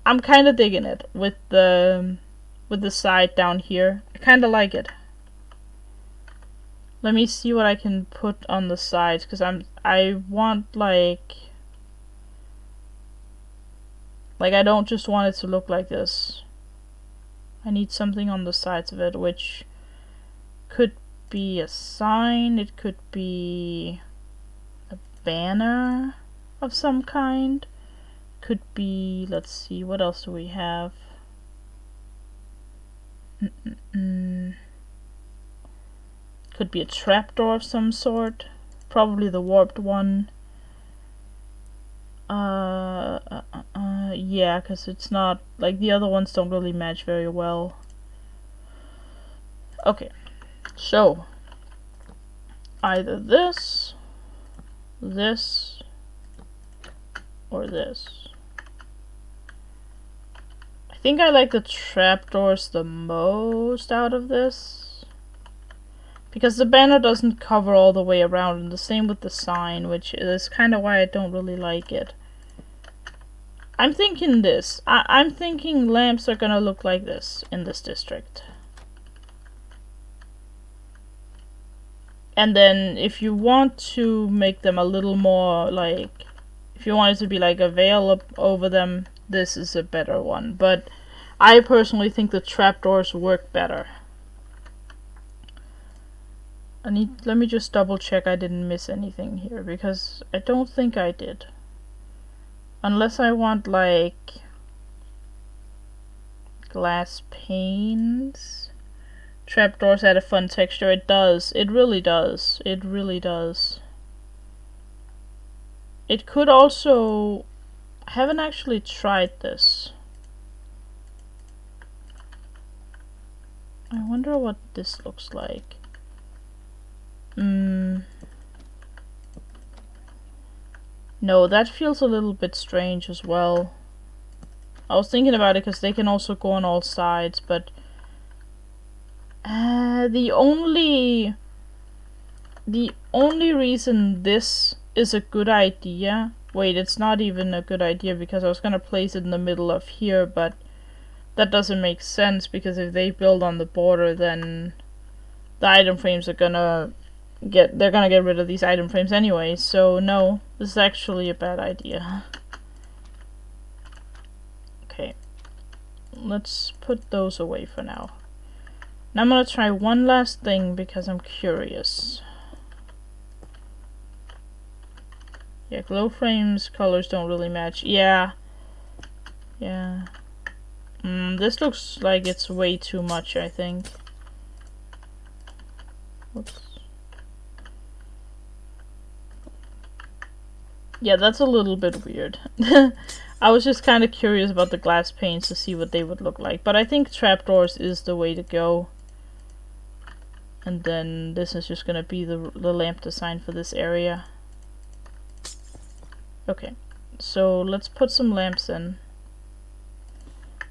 I'm kind of digging it with the side down here. I kind of like it. Let me see what I can put on the sides, because I want like I don't just want it to look like this. I need something on the sides of it, which could be a sign, it could be a banner of some kind, could be, let's see, what else do we have? Could be a trapdoor of some sort, probably the warped one. Yeah, because it's not, like, the other ones don't really match very well. Okay, so either this, or this. I think I like the trapdoors the most out of this, because the banner doesn't cover all the way around, and the same with the sign, which is kind of why I don't really like it. I'm thinking this. I'm thinking lamps are gonna look like this in this district. And then if you want to make them a little more like, if you want it to be like a veil up over them, this is a better one. But I personally think the trapdoors work better. Let me just double check I didn't miss anything here, because I don't think I did. Unless I want like glass panes. Trapdoors add a fun texture. It does. It really does. It really does. It could also... I haven't actually tried this. I wonder what this looks like. No, that feels a little bit strange as well. I was thinking about it because they can also go on all sides, but the only reason this is a good idea... Wait, it's not even a good idea, because I was gonna place it in the middle of here, but that doesn't make sense, because if they build on the border, then the item frames are gonna get rid of these item frames anyway, so no, this is actually a bad idea. Okay, let's put those away for now. Now I'm gonna try one last thing, because I'm curious. Yeah, glow frames colors don't really match. Yeah. This looks like it's way too much, I think. Whoops. Yeah, that's a little bit weird. I was just kind of curious about the glass panes to see what they would look like. But I think trapdoors is the way to go. And then this is just gonna be the lamp design for this area. Okay, so let's put some lamps in.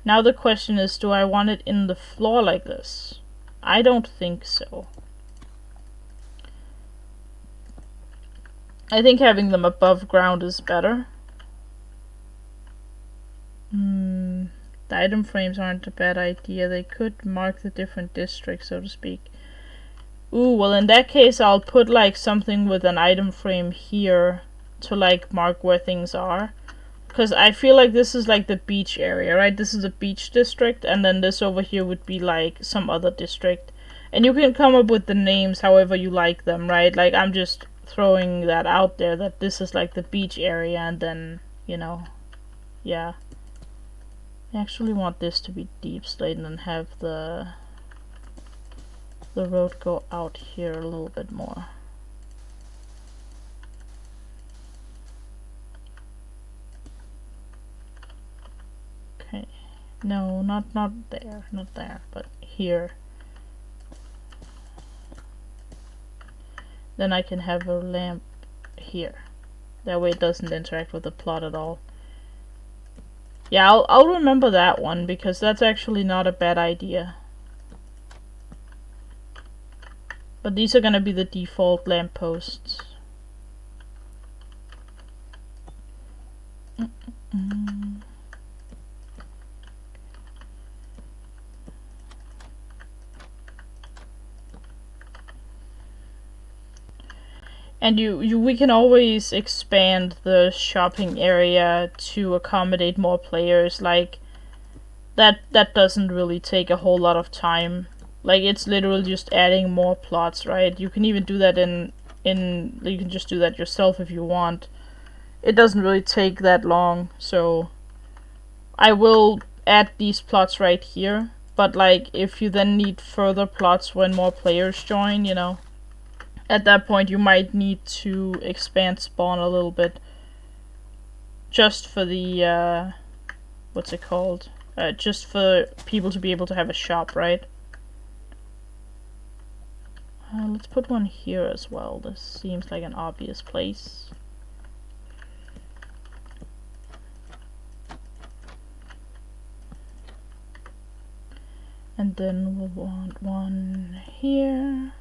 Now the question is, do I want it in the floor like this? I don't think so. I think having them above ground is better. The item frames aren't a bad idea. They could mark the different districts, so to speak. Ooh, well in that case I'll put like something with an item frame here to like mark where things are. Because I feel like this is like the beach area, right? This is a beach district, and then this over here would be like some other district. And you can come up with the names however you like them, right? Like I'm just throwing that out there, that this is like the beach area, and then, you know, yeah. I actually want this to be deep slate and then have the road go out here a little bit more. Okay, no, not there, but here. Then I can have a lamp here. That way it doesn't interact with the plot at all. Yeah, I'll remember that one, because that's actually not a bad idea. But these are gonna be the default lampposts. And we can always expand the shopping area to accommodate more players. Like that doesn't really take a whole lot of time. Like it's literally just adding more plots, right? You can even do that in you can just do that yourself if you want. It doesn't really take that long, so I will add these plots right here. But like if you then need further plots when more players join, you know, at that point you might need to expand spawn a little bit, just for the what's it called, just for people to be able to have a shop, right? Let's put one here as well. This seems like an obvious place. And then we'll want one here.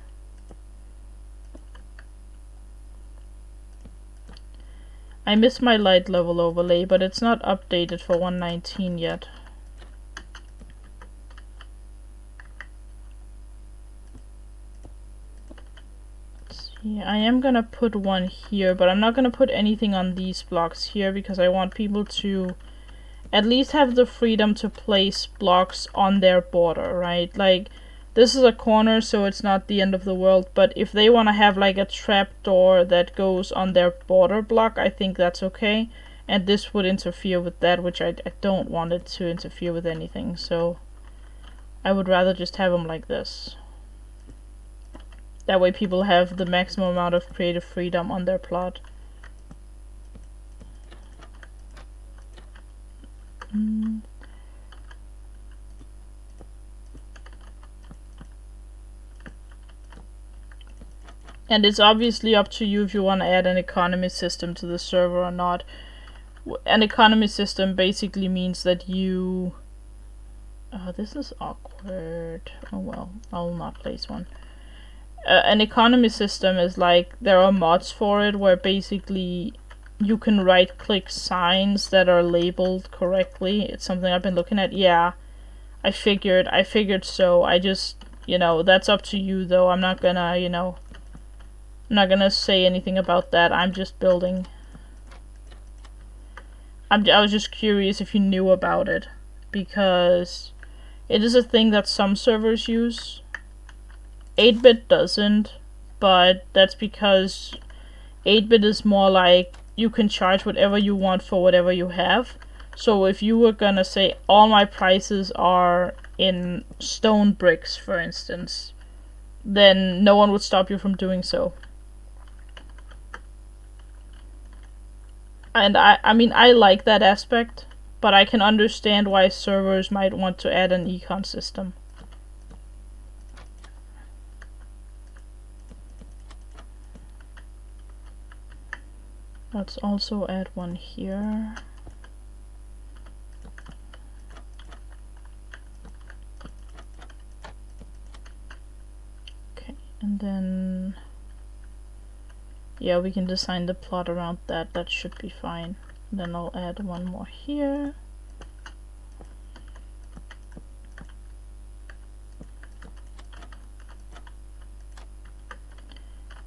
I missed my light level overlay, but it's not updated for 1.19 yet. Let's see. I am gonna put one here, but I'm not gonna put anything on these blocks here because I want people to at least have the freedom to place blocks on their border, right? Like, this is a corner, so it's not the end of the world, but if they want to have like a trap door that goes on their border block, I think that's okay. And this would interfere with that, which I don't want it to interfere with anything, so I would rather just have them like this. That way people have the maximum amount of creative freedom on their plot. And it's obviously up to you if you want to add an economy system to the server or not. An economy system basically means that you... this is awkward. Oh well, I'll not place one. An economy system is like, there are mods for it where basically you can right click signs that are labeled correctly. It's something I've been looking at. Yeah, I figured so. I just, you know, that's up to you though. I'm not gonna, you know, I'm not gonna say anything about that. I'm just building. I was just curious if you knew about it, because it is a thing that some servers use. 8-bit doesn't, but that's because 8-bit is more like you can charge whatever you want for whatever you have. So if you were gonna say all my prices are in stone bricks, for instance, then no one would stop you from doing so. And I mean, I like that aspect, but I can understand why servers might want to add an econ system. Let's also add one here. Okay, and then... yeah, we can design the plot around that. That should be fine. Then I'll add one more here.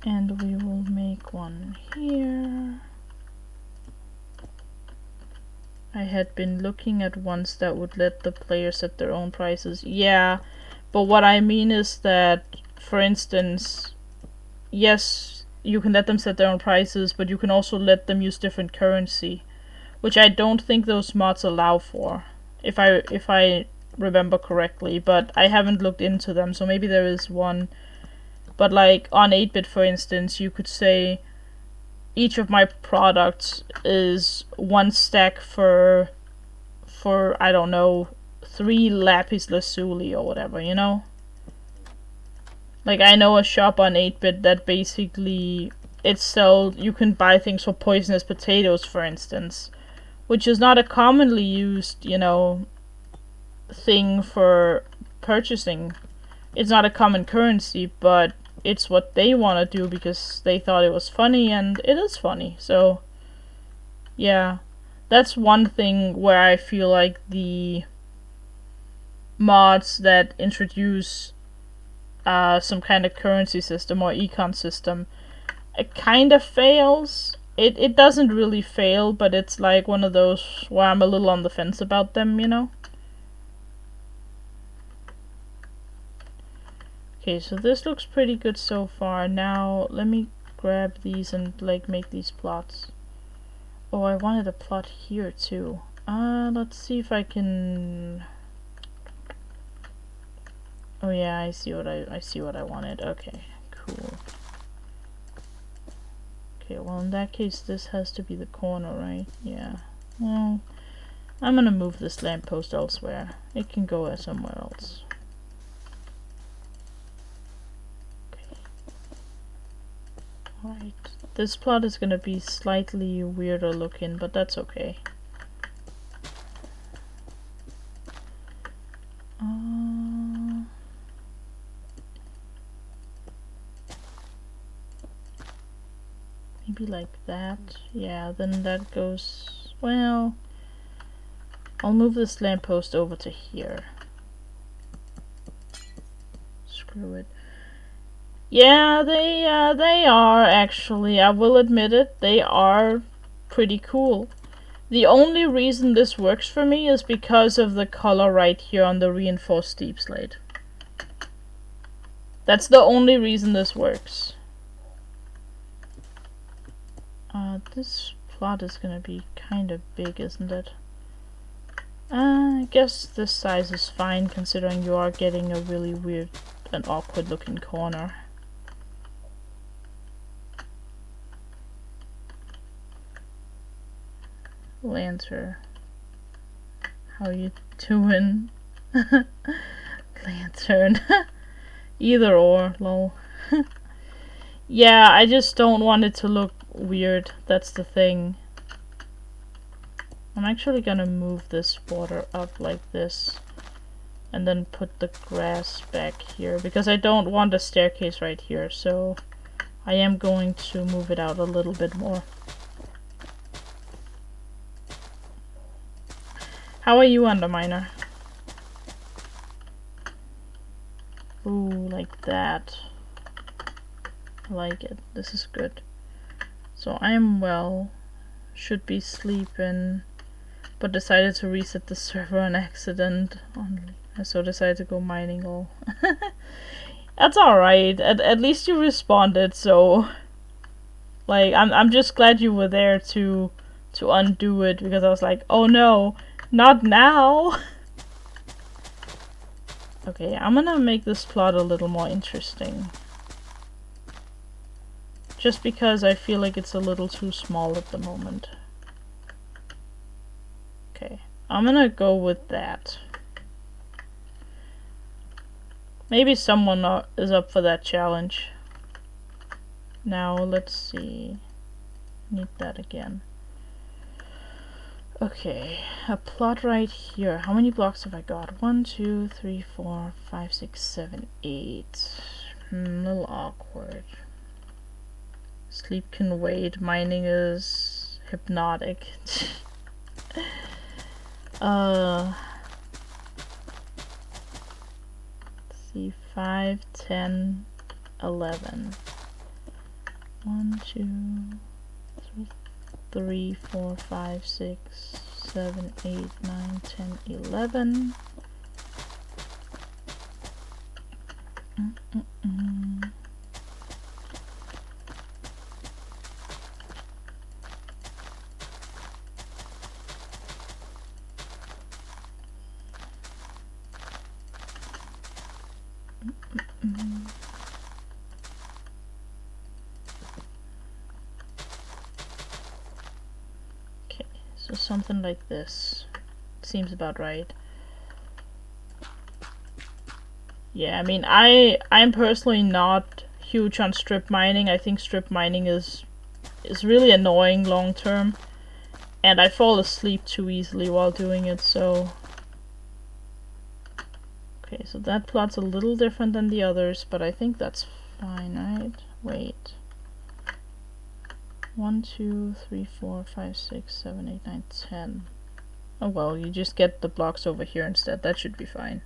And we will make one here. I had been looking at ones that would let the players set their own prices. Yeah, but what I mean is that, for instance, yes, you can let them set their own prices, but you can also let them use different currency, which I don't think those mods allow for, if I remember correctly, but I haven't looked into them, so maybe there is one. But like on 8-bit, for instance, you could say each of my products is one stack for I don't know, 3 lapis lazuli or whatever, you know? Like, I know a shop on 8-bit that basically it sells, you can buy things for poisonous potatoes, for instance, which is not a commonly used, you know, thing for purchasing. It's not a common currency, but it's what they want to do because they thought it was funny, and it is funny. So yeah, that's one thing where I feel like the mods that introduce some kind of currency system or econ system, it kind of fails. It doesn't really fail, but it's like one of those where I'm a little on the fence about them, you know? Okay, so this looks pretty good so far. Now, let me grab these and, like, make these plots. Oh, I wanted a plot here, too. Let's see if I can... Oh yeah, I see what I wanted. Okay, cool. Okay, well in that case this has to be the corner, right? Yeah. Well, I'm gonna move this lamppost elsewhere. It can go somewhere else. Okay. Alright. This plot is gonna be slightly weirder looking, but that's okay. Maybe like that. Yeah, then that goes... Well, I'll move this lamppost over to here. Screw it. Yeah, they are actually. I will admit it. They are pretty cool. The only reason this works for me is because of the color right here on the reinforced deep slate. That's the only reason this works. This plot is gonna be kind of big, isn't it? I guess this size is fine considering you are getting a really weird and awkward looking corner. Lancer, how you doing? Lantern. Either or, lol. Yeah, I just don't want it to look weird, that's the thing. I'm actually gonna move this border up like this and then put the grass back here because I don't want a staircase right here, so I am going to move it out a little bit more. How are you, Underminer? Ooh, like that. I like it. This is good. So I am well. Should be sleeping. But decided to reset the server on accident. So decided to go mining all. That's alright. At least you responded, so... Like, I'm just glad you were there to undo it. Because I was like, oh no, not now! Okay, I'm gonna make this plot a little more interesting. Just because I feel like it's a little too small at the moment. Okay, I'm gonna go with that. Maybe someone is up for that challenge. Now, let's see. Need that again. Okay, a plot right here. How many blocks have I got? 1, 2, 3, 4, 5, 6, 7, 8. A little awkward. Sleep can wait. Mining is hypnotic. Let's see, 5, 10, 11. 1, 2, 3, 4, 5, 6, 7, 8, 9, 10, 11. Okay, so something like this seems about right. Yeah, I mean, I'm personally not huge on strip mining. I think strip mining is really annoying long term, and I fall asleep too easily while doing it, so... Okay, so that plot's a little different than the others, but I think that's fine, right? Wait. 1, 2, 3, 4, 5, 6, 7, 8, 9, 10. Oh well, you just get the blocks over here instead. That should be fine.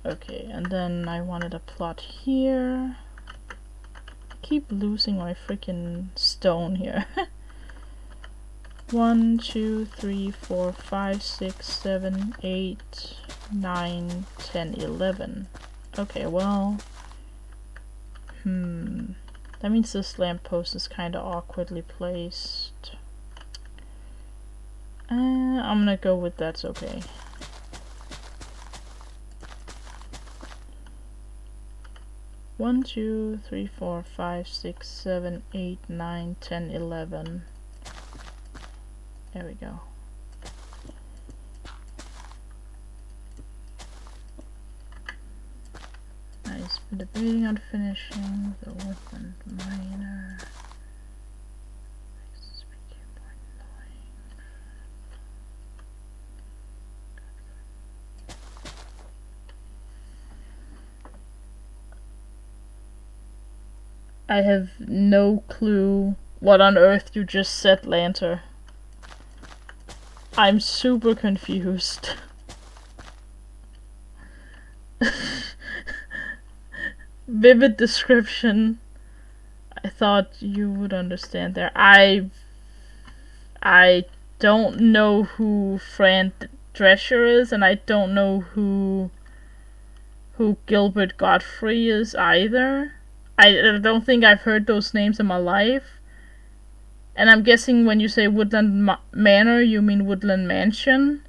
Okay, and then I wanted a plot here. I keep losing my freaking stone here. 1, 2, 3, 4, 5, 6, 7, 8, 9, 10, 11. Okay, well... that means this lamppost is kind of awkwardly placed. I'm gonna go with that's okay. One, 2, 3, 4, 5, 6, 7, 8, 9, 10, 11. There we go. Nice. Been debating on finishing the woodland miner. I have no clue what on earth you just said, Lanter. I'm super confused. Vivid description. I thought you would understand there. I don't know who Fran Drescher is, and I don't know who Gilbert Godfrey is either. I don't think I've heard those names in my life. And I'm guessing when you say Woodland Manor, you mean Woodland Mansion.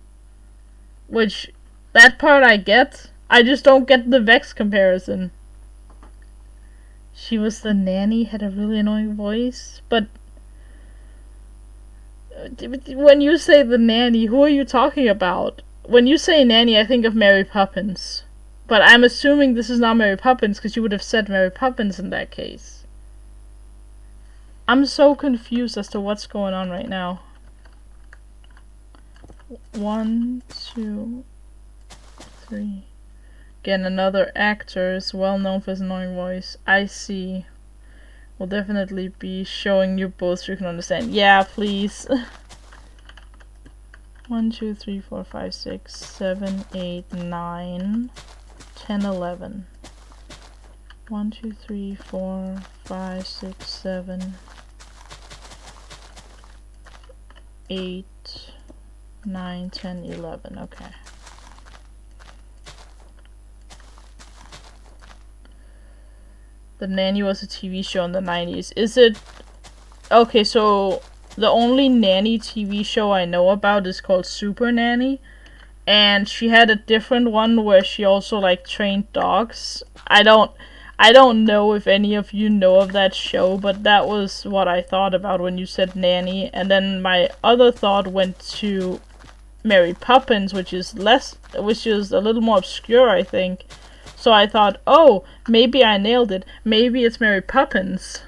Which, that part I get. I just don't get the Vex comparison. She was the nanny, had a really annoying voice. But when you say the nanny, who are you talking about? When you say nanny, I think of Mary Poppins. But I'm assuming this is not Mary Poppins, because you would have said Mary Poppins in that case. I'm so confused as to what's going on right now. 1, 2, 3. Again, another actor is well known for his annoying voice. I see. We'll definitely be showing you both so you can understand. Yeah, please. 1, 2, 3, 4, 5, 6, 7, 8, 9, 10, 11. 1, 2, 3, 4, 5, 6, 7, 8, 9, 10, 11. Okay. The Nanny was a TV show in the 90s. Is it... Okay, so the only Nanny TV show I know about is called Super Nanny. And she had a different one where she also, like, trained dogs. I don't know if any of you know of that show, but that was what I thought about when you said Nanny. And then my other thought went to Mary Poppins, which is a little more obscure, I think. So I thought, oh, maybe I nailed it. Maybe it's Mary Poppins.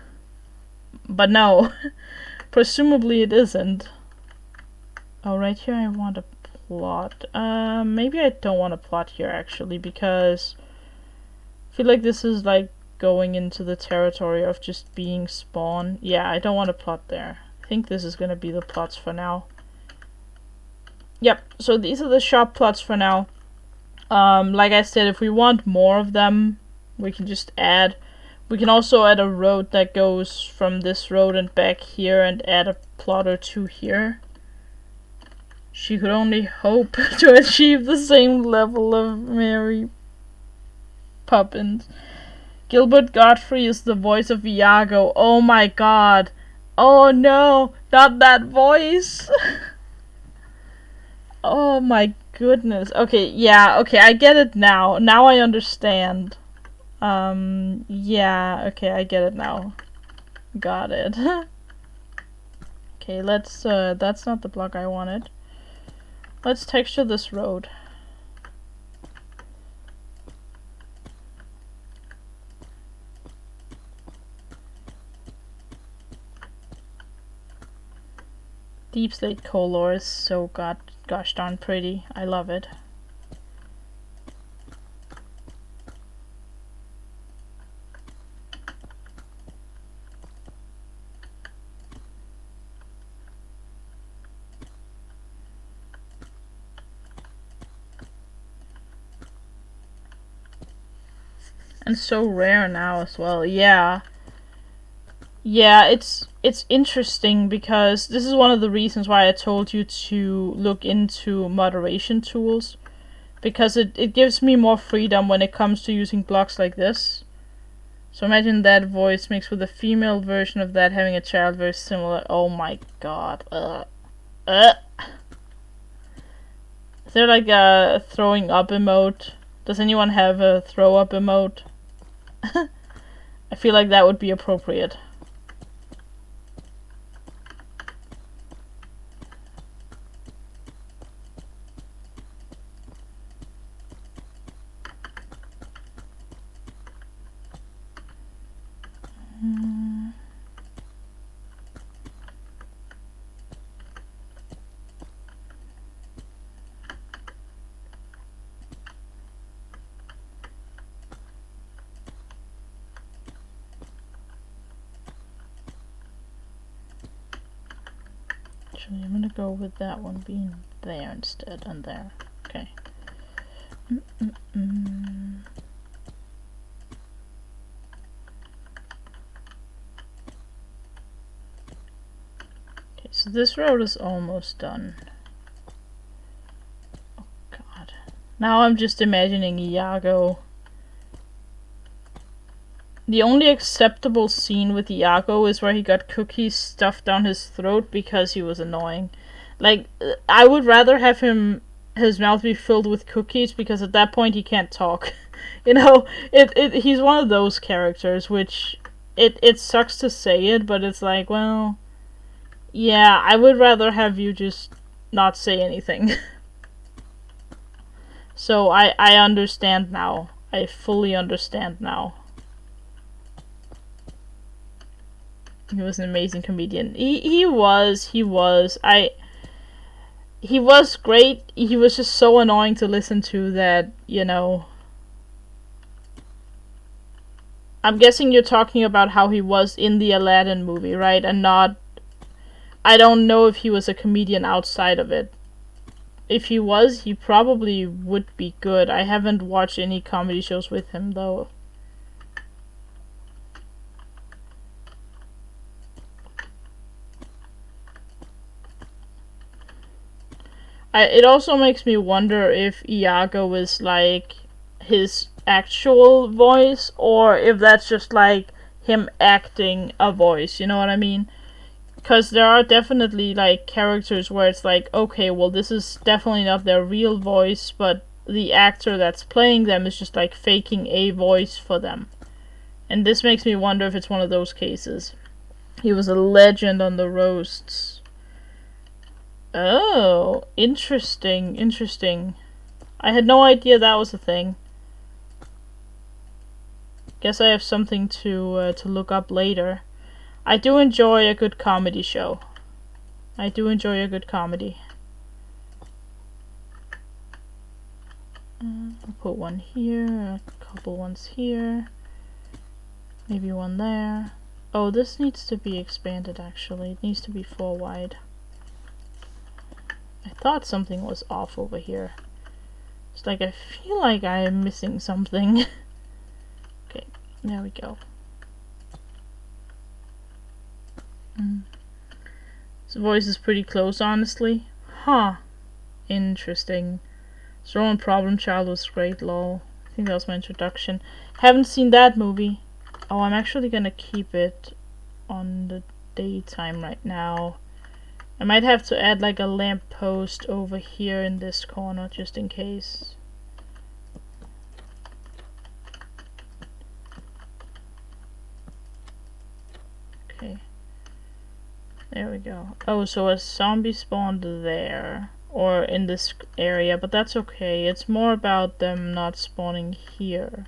But no. Presumably it isn't. Oh, right here I want a plot. Maybe I don't want a plot here, actually, because I feel like this is, like, going into the territory of just being spawn. Yeah, I don't want a plot there. I think this is gonna be the plots for now. Yep, so these are the shop plots for now. Like I said, if we want more of them, we can just add. We can also add a road that goes from this road and back here and add a plot or two here. She could only hope to achieve the same level of Mary Poppins. Gilbert Godfrey is the voice of Iago. Oh my god. Oh no, not that voice. Oh my goodness. Okay, yeah, okay, I get it now. Now I understand. Yeah, okay, I get it now. Got it. Okay, let's, that's not the block I wanted. Let's texture this road. Deep Slate Color is so gosh darn pretty. I love it. And so rare now as well. Yeah. Yeah, it's interesting because this is one of the reasons why I told you to look into moderation tools. Because it gives me more freedom when it comes to using blocks like this. So imagine that voice mixed with a female version of that having a child very similar. Oh my god. Is there like a throwing up emote? Does anyone have a throw up emote? I feel like that would be appropriate. Actually, I'm gonna go with that one being there instead, and there. Okay. Okay, so this road is almost done. Oh god. Now I'm just imagining Iago. The only acceptable scene with Iago is where he got cookies stuffed down his throat because he was annoying. Like, I would rather have his mouth be filled with cookies because at that point he can't talk. You know, he's one of those characters which it sucks to say it, but it's like, well, yeah, I would rather have you just not say anything. So I understand now. I fully understand now. He was an amazing comedian. He was great. He was just so annoying to listen to that, you know. I'm guessing you're talking about how he was in the Aladdin movie, right? And not... I don't know if he was a comedian outside of it. If he was, he probably would be good. I haven't watched any comedy shows with him, though. It also makes me wonder if Iago is like his actual voice or if that's just like him acting a voice, you know what I mean? Because there are definitely like characters where it's like, okay, well, this is definitely not their real voice, but the actor that's playing them is just like faking a voice for them. And this makes me wonder if it's one of those cases. He was a legend on the roasts. Oh, interesting, interesting. I had no idea that was a thing. Guess I have something to look up later. I do enjoy a good comedy show. I do enjoy a good comedy. I'll put one here, a couple ones here, maybe one there. Oh, this needs to be expanded actually. It needs to be 4 wide. I thought something was off over here. It's like I feel like I am missing something. Okay, there we go. His voice is pretty close, honestly. Huh. Interesting. Throwing Problem Child was great, lol. I think that was my introduction. Haven't seen that movie. Oh, I'm actually gonna keep it on the daytime right now. I might have to add like a lamp post over here in this corner just in case. Okay. There we go. Oh, so a zombie spawned there. Or in this area, but that's okay. It's more about them not spawning here.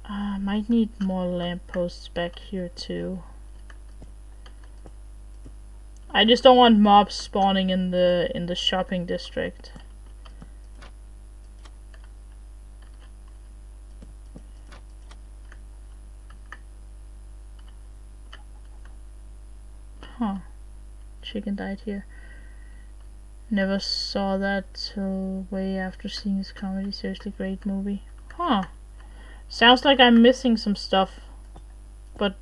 Might need more lampposts back here too. I just don't want mobs spawning in the shopping district. Huh. Chicken died here. Never saw that till way after seeing this comedy. Seriously great movie. Huh. Sounds like I'm missing some stuff, but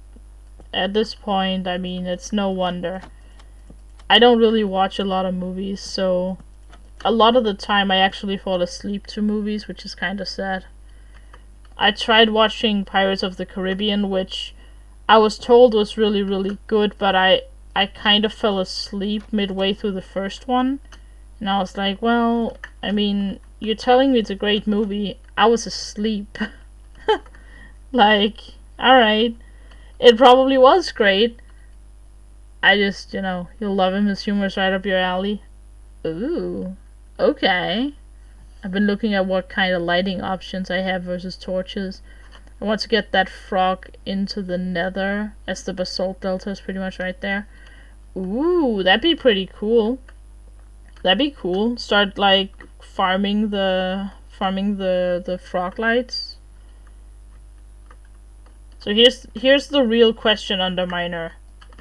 at this point, I mean, it's no wonder. I don't really watch a lot of movies, so a lot of the time I actually fall asleep to movies, which is kind of sad. I tried watching Pirates of the Caribbean, which I was told was really, really good, but I kind of fell asleep midway through the first one. And I was like, well, I mean, you're telling me it's a great movie. I was asleep. Like, alright. It probably was great. I just, you'll love him. His humor's right up your alley. Ooh. Okay. I've been looking at what kind of lighting options I have versus torches. I want to get that frog into the nether, as the basalt delta is pretty much right there. Ooh, that'd be pretty cool. That'd be cool. Start like farming the frog lights. So here's the real question, Underminer.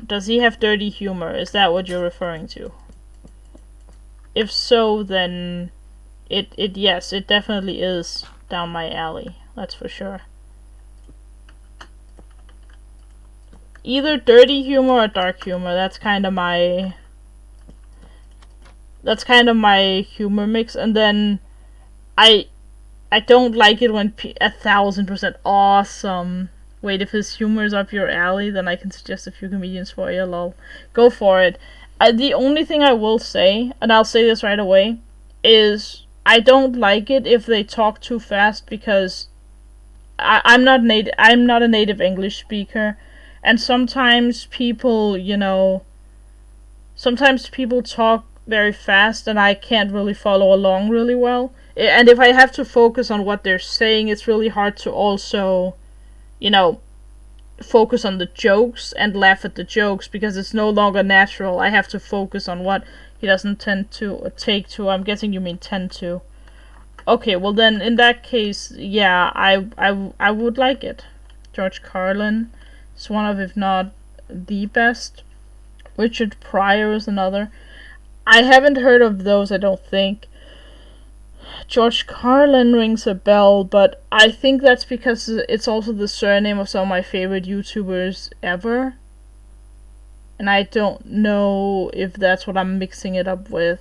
Does he have dirty humor? Is that what you're referring to? If so, then yes, it definitely is down my alley. That's for sure. Either dirty humor or dark humor. That's kind of my humor mix. And then I don't like it when 1000% awesome. Wait, if his humor is up your alley, then I can suggest a few comedians for you. Lol, go for it. The only thing I will say, and I'll say this right away, is I don't like it if they talk too fast, because I'm not a native English speaker, and sometimes people, sometimes people talk very fast and I can't really follow along really well. And if I have to focus on what they're saying, it's really hard to also, focus on the jokes and laugh at the jokes, because it's no longer natural. I have to focus on what he doesn't tend to take to. I'm guessing you mean tend to. Okay, well then in that case, yeah, I would like it. George Carlin is one of, if not the best. Richard Pryor is another. I haven't heard of those, I don't think. George Carlin rings a bell, but I think that's because it's also the surname of some of my favorite YouTubers ever. And I don't know if that's what I'm mixing it up with.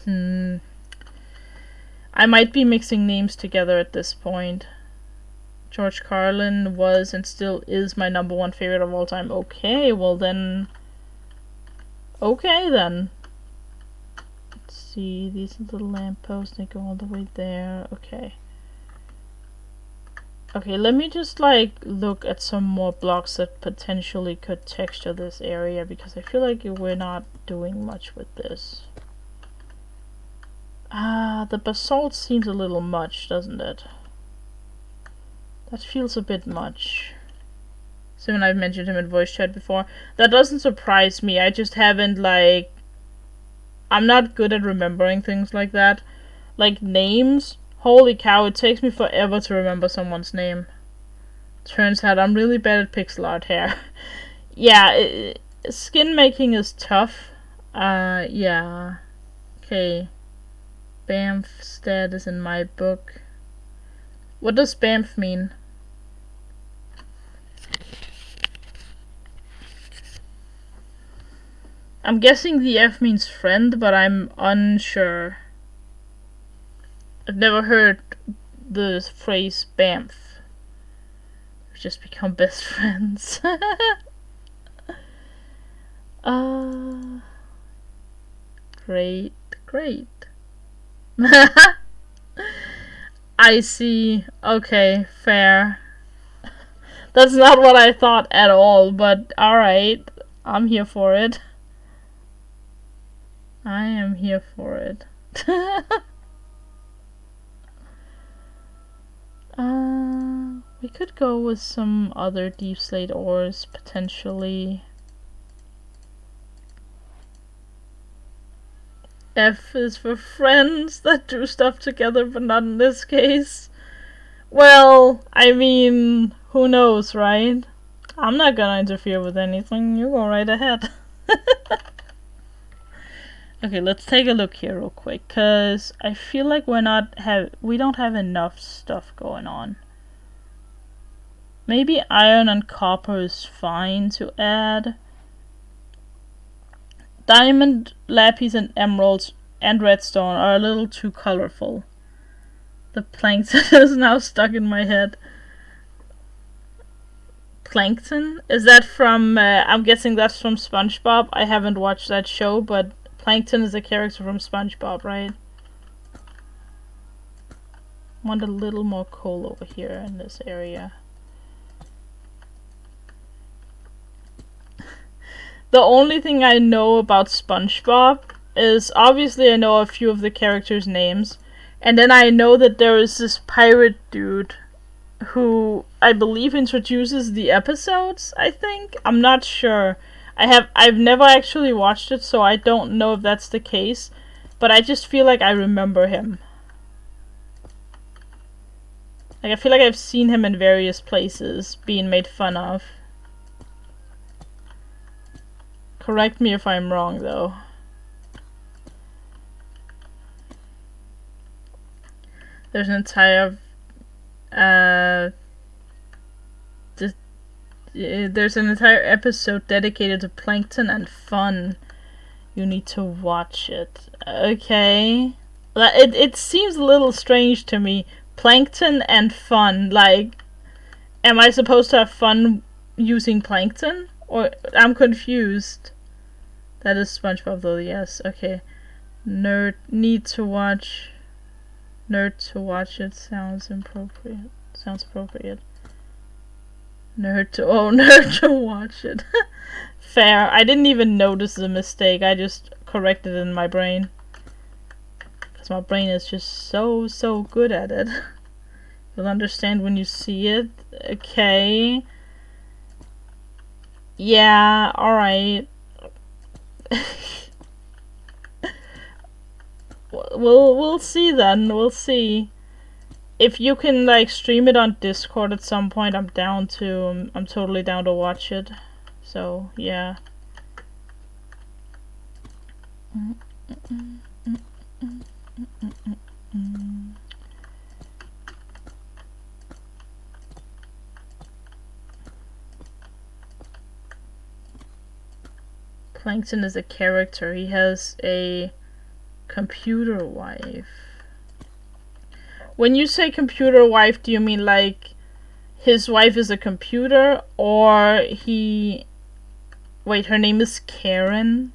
I might be mixing names together at this point. George Carlin was and still is my #1 favorite of all time. Okay, well then. Okay then. Let's see, these little lampposts, they go all the way there. Okay. Okay, let me just look at some more blocks that potentially could texture this area, because I feel like we're not doing much with this. The basalt seems a little much, doesn't it? That feels a bit much. Simon, I've mentioned him in voice chat before. That doesn't surprise me. I just haven't, I'm not good at remembering things like that. Like names. Holy cow, it takes me forever to remember someone's name. Turns out I'm really bad at pixel art hair. Yeah, skin making is tough. Yeah. Okay. Bamf status in my book. What does Bamf mean? I'm guessing the F means friend, but I'm unsure. I've never heard the phrase Bamf. We've just become best friends. Great. I see. Okay, fair. That's not what I thought at all, but alright. I'm here for it. I am here for it. We could go with some other deep slate ores, potentially. F is for friends that do stuff together, but not in this case. Well, I mean, who knows, right? I'm not gonna interfere with anything. You go right ahead. Okay, let's take a look here real quick, cause I feel like we don't have enough stuff going on. Maybe iron and copper is fine to add. Diamond, lapis, and emeralds and redstone are a little too colorful. The plankton is now stuck in my head. Plankton? Is that from, I'm guessing that's from SpongeBob. I haven't watched that show, but Plankton is a character from SpongeBob, right? Want a little more coal over here in this area. The only thing I know about SpongeBob is, obviously I know a few of the characters' names, and then I know that there is this pirate dude who I believe introduces the episodes, I think. I'm not sure. I've never actually watched it, so I don't know if that's the case, but I just feel like I remember him. Like, I feel like I've seen him in various places being made fun of. Correct me if I'm wrong, though. There's an entire there's an entire episode dedicated to plankton and fun. You need to watch it. Okay. It seems a little strange to me. Plankton and fun. Like, am I supposed to have fun using plankton? Or, I'm confused. That is SpongeBob though, yes. Okay. Nerd to watch it sounds appropriate. Nerd to watch it. Fair. I didn't even notice the mistake. I just corrected it in my brain. Because my brain is just so good at it. You'll understand when you see it. Okay. Yeah, alright. We'll see then. We'll see. If you can like stream it on Discord at some point, I'm down to. I'm totally down to watch it. So yeah. Plankton is a character. He has a computer wife. When you say computer wife, do you mean like his wife is a computer, or he... Wait, her name is Karen?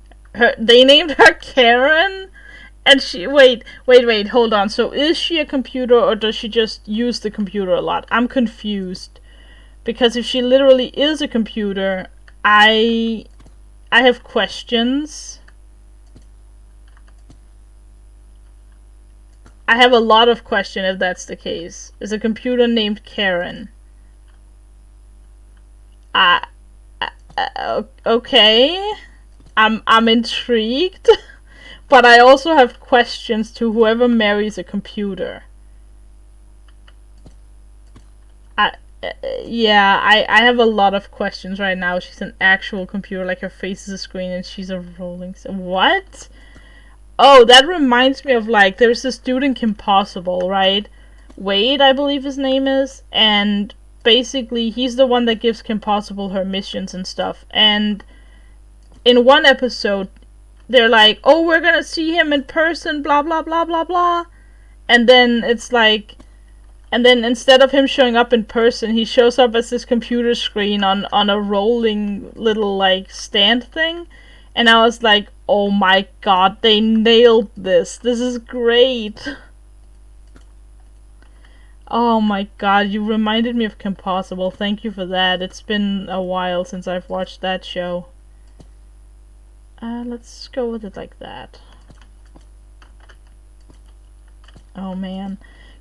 They named her Karen? And she... Wait, hold on. So is she a computer, or does she just use the computer a lot? I'm confused. Because if she literally is a computer, I have questions. I have a lot of questions if that's the case. Is a computer named Karen? Okay. I'm intrigued. But I also have questions to whoever marries a computer. Yeah, I have a lot of questions right now. She's an actual computer, like her face is a screen and she's a rolling... What? Oh, that reminds me of, like, there's this dude in Kim Possible, right? Wade, I believe his name is, and basically he's the one that gives Kim Possible her missions and stuff. And in one episode, they're like, oh, we're gonna see him in person, blah, blah, blah, blah, blah. And then it's like... And then instead of him showing up in person, he shows up as this computer screen on a rolling little, like, stand thing. And I was like, oh my god, they nailed this. This is great. Oh my god, you reminded me of Kim Possible. Thank you for that. It's been a while since I've watched that show. Let's go with it like that. Oh man.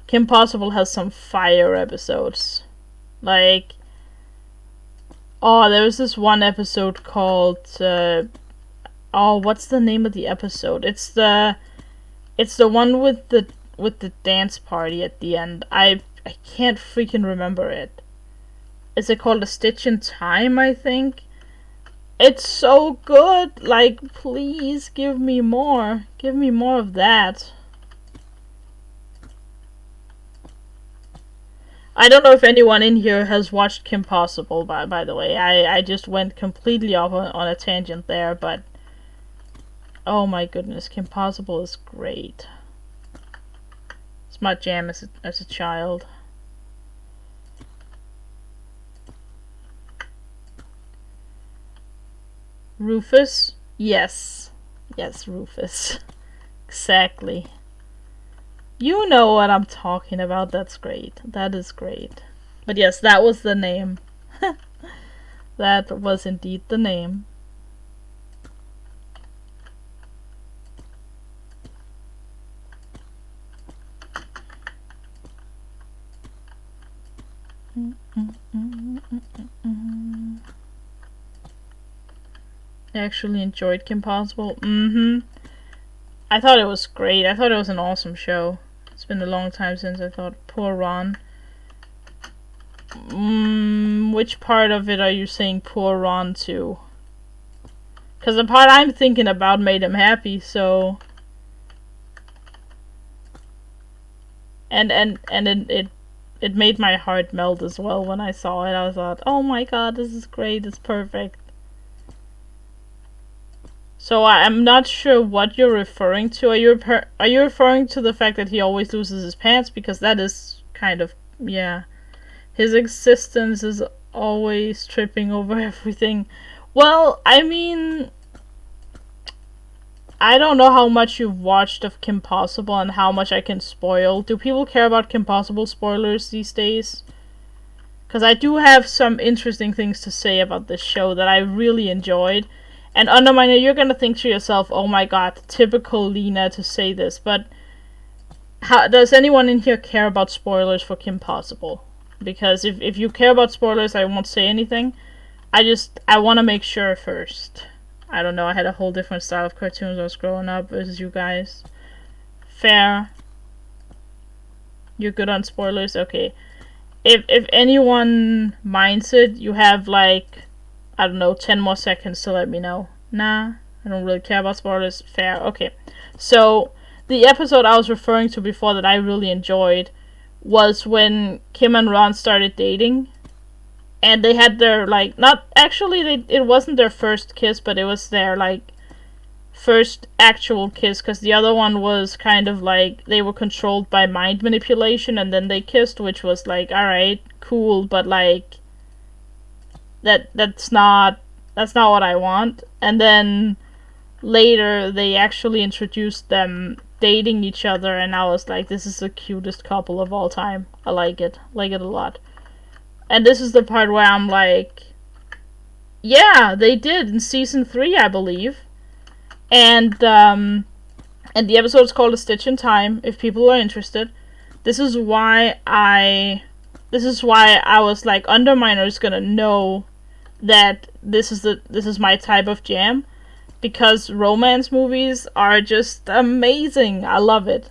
Kim Possible has some fire episodes. Like... Oh, there was this one episode called... Oh, what's the name of the episode? It's the one with the dance party at the end. I can't freaking remember it. Is it called A Stitch in Time, I think? It's so good! Like, please give me more. Give me more of that. I don't know if anyone in here has watched Kim Possible, by the way. I just went completely off on a tangent there, but oh my goodness, Kim Possible is great. It's my jam as a child. Rufus? Yes. Yes, Rufus. Exactly. You know what I'm talking about. That's great. That is great. But yes, that was the name. That was indeed the name. I actually enjoyed Kim Possible. I thought it was great. I thought it was an awesome show. It's been a long time since I thought. Poor Ron. Which part of it are you saying poor Ron to? Because the part I'm thinking about made him happy, so... And it made my heart melt as well when I saw it. I thought, oh my god, this is great, it's perfect. So I'm not sure what you're referring to. Are you referring to the fact that he always loses his pants? Because that is kind of, yeah. His existence is always tripping over everything. Well, I mean, I don't know how much you've watched of Kim Possible and how much I can spoil. Do people care about Kim Possible spoilers these days? Because I do have some interesting things to say about this show that I really enjoyed. And Underminer, you're gonna think to yourself, oh my god, typical Lena to say this, but does anyone in here care about spoilers for Kim Possible? Because if you care about spoilers, I won't say anything. I want to make sure first. I don't know, I had a whole different style of cartoons when I was growing up versus you guys. Fair. You're good on spoilers? Okay. If anyone minds it, you have like, I don't know, 10 more seconds to let me know. Nah, I don't really care about spoilers. Fair, okay. So, the episode I was referring to before that I really enjoyed was when Kim and Ron started dating. And they had their, like, not, actually, it wasn't their first kiss, but it was their, like, first actual kiss, because the other one was kind of like, they were controlled by mind manipulation, and then they kissed, which was like, alright, cool, but like, that's not what I want. And then later they actually introduced them dating each other, and I was like, this is the cutest couple of all time. I like it a lot. And this is the part where I'm like, yeah, they did in season 3, I believe. And the episode's called A Stitch in Time, if people are interested. This is why I was like, Underminer is gonna know that this is my type of jam, because romance movies are just amazing. I love it.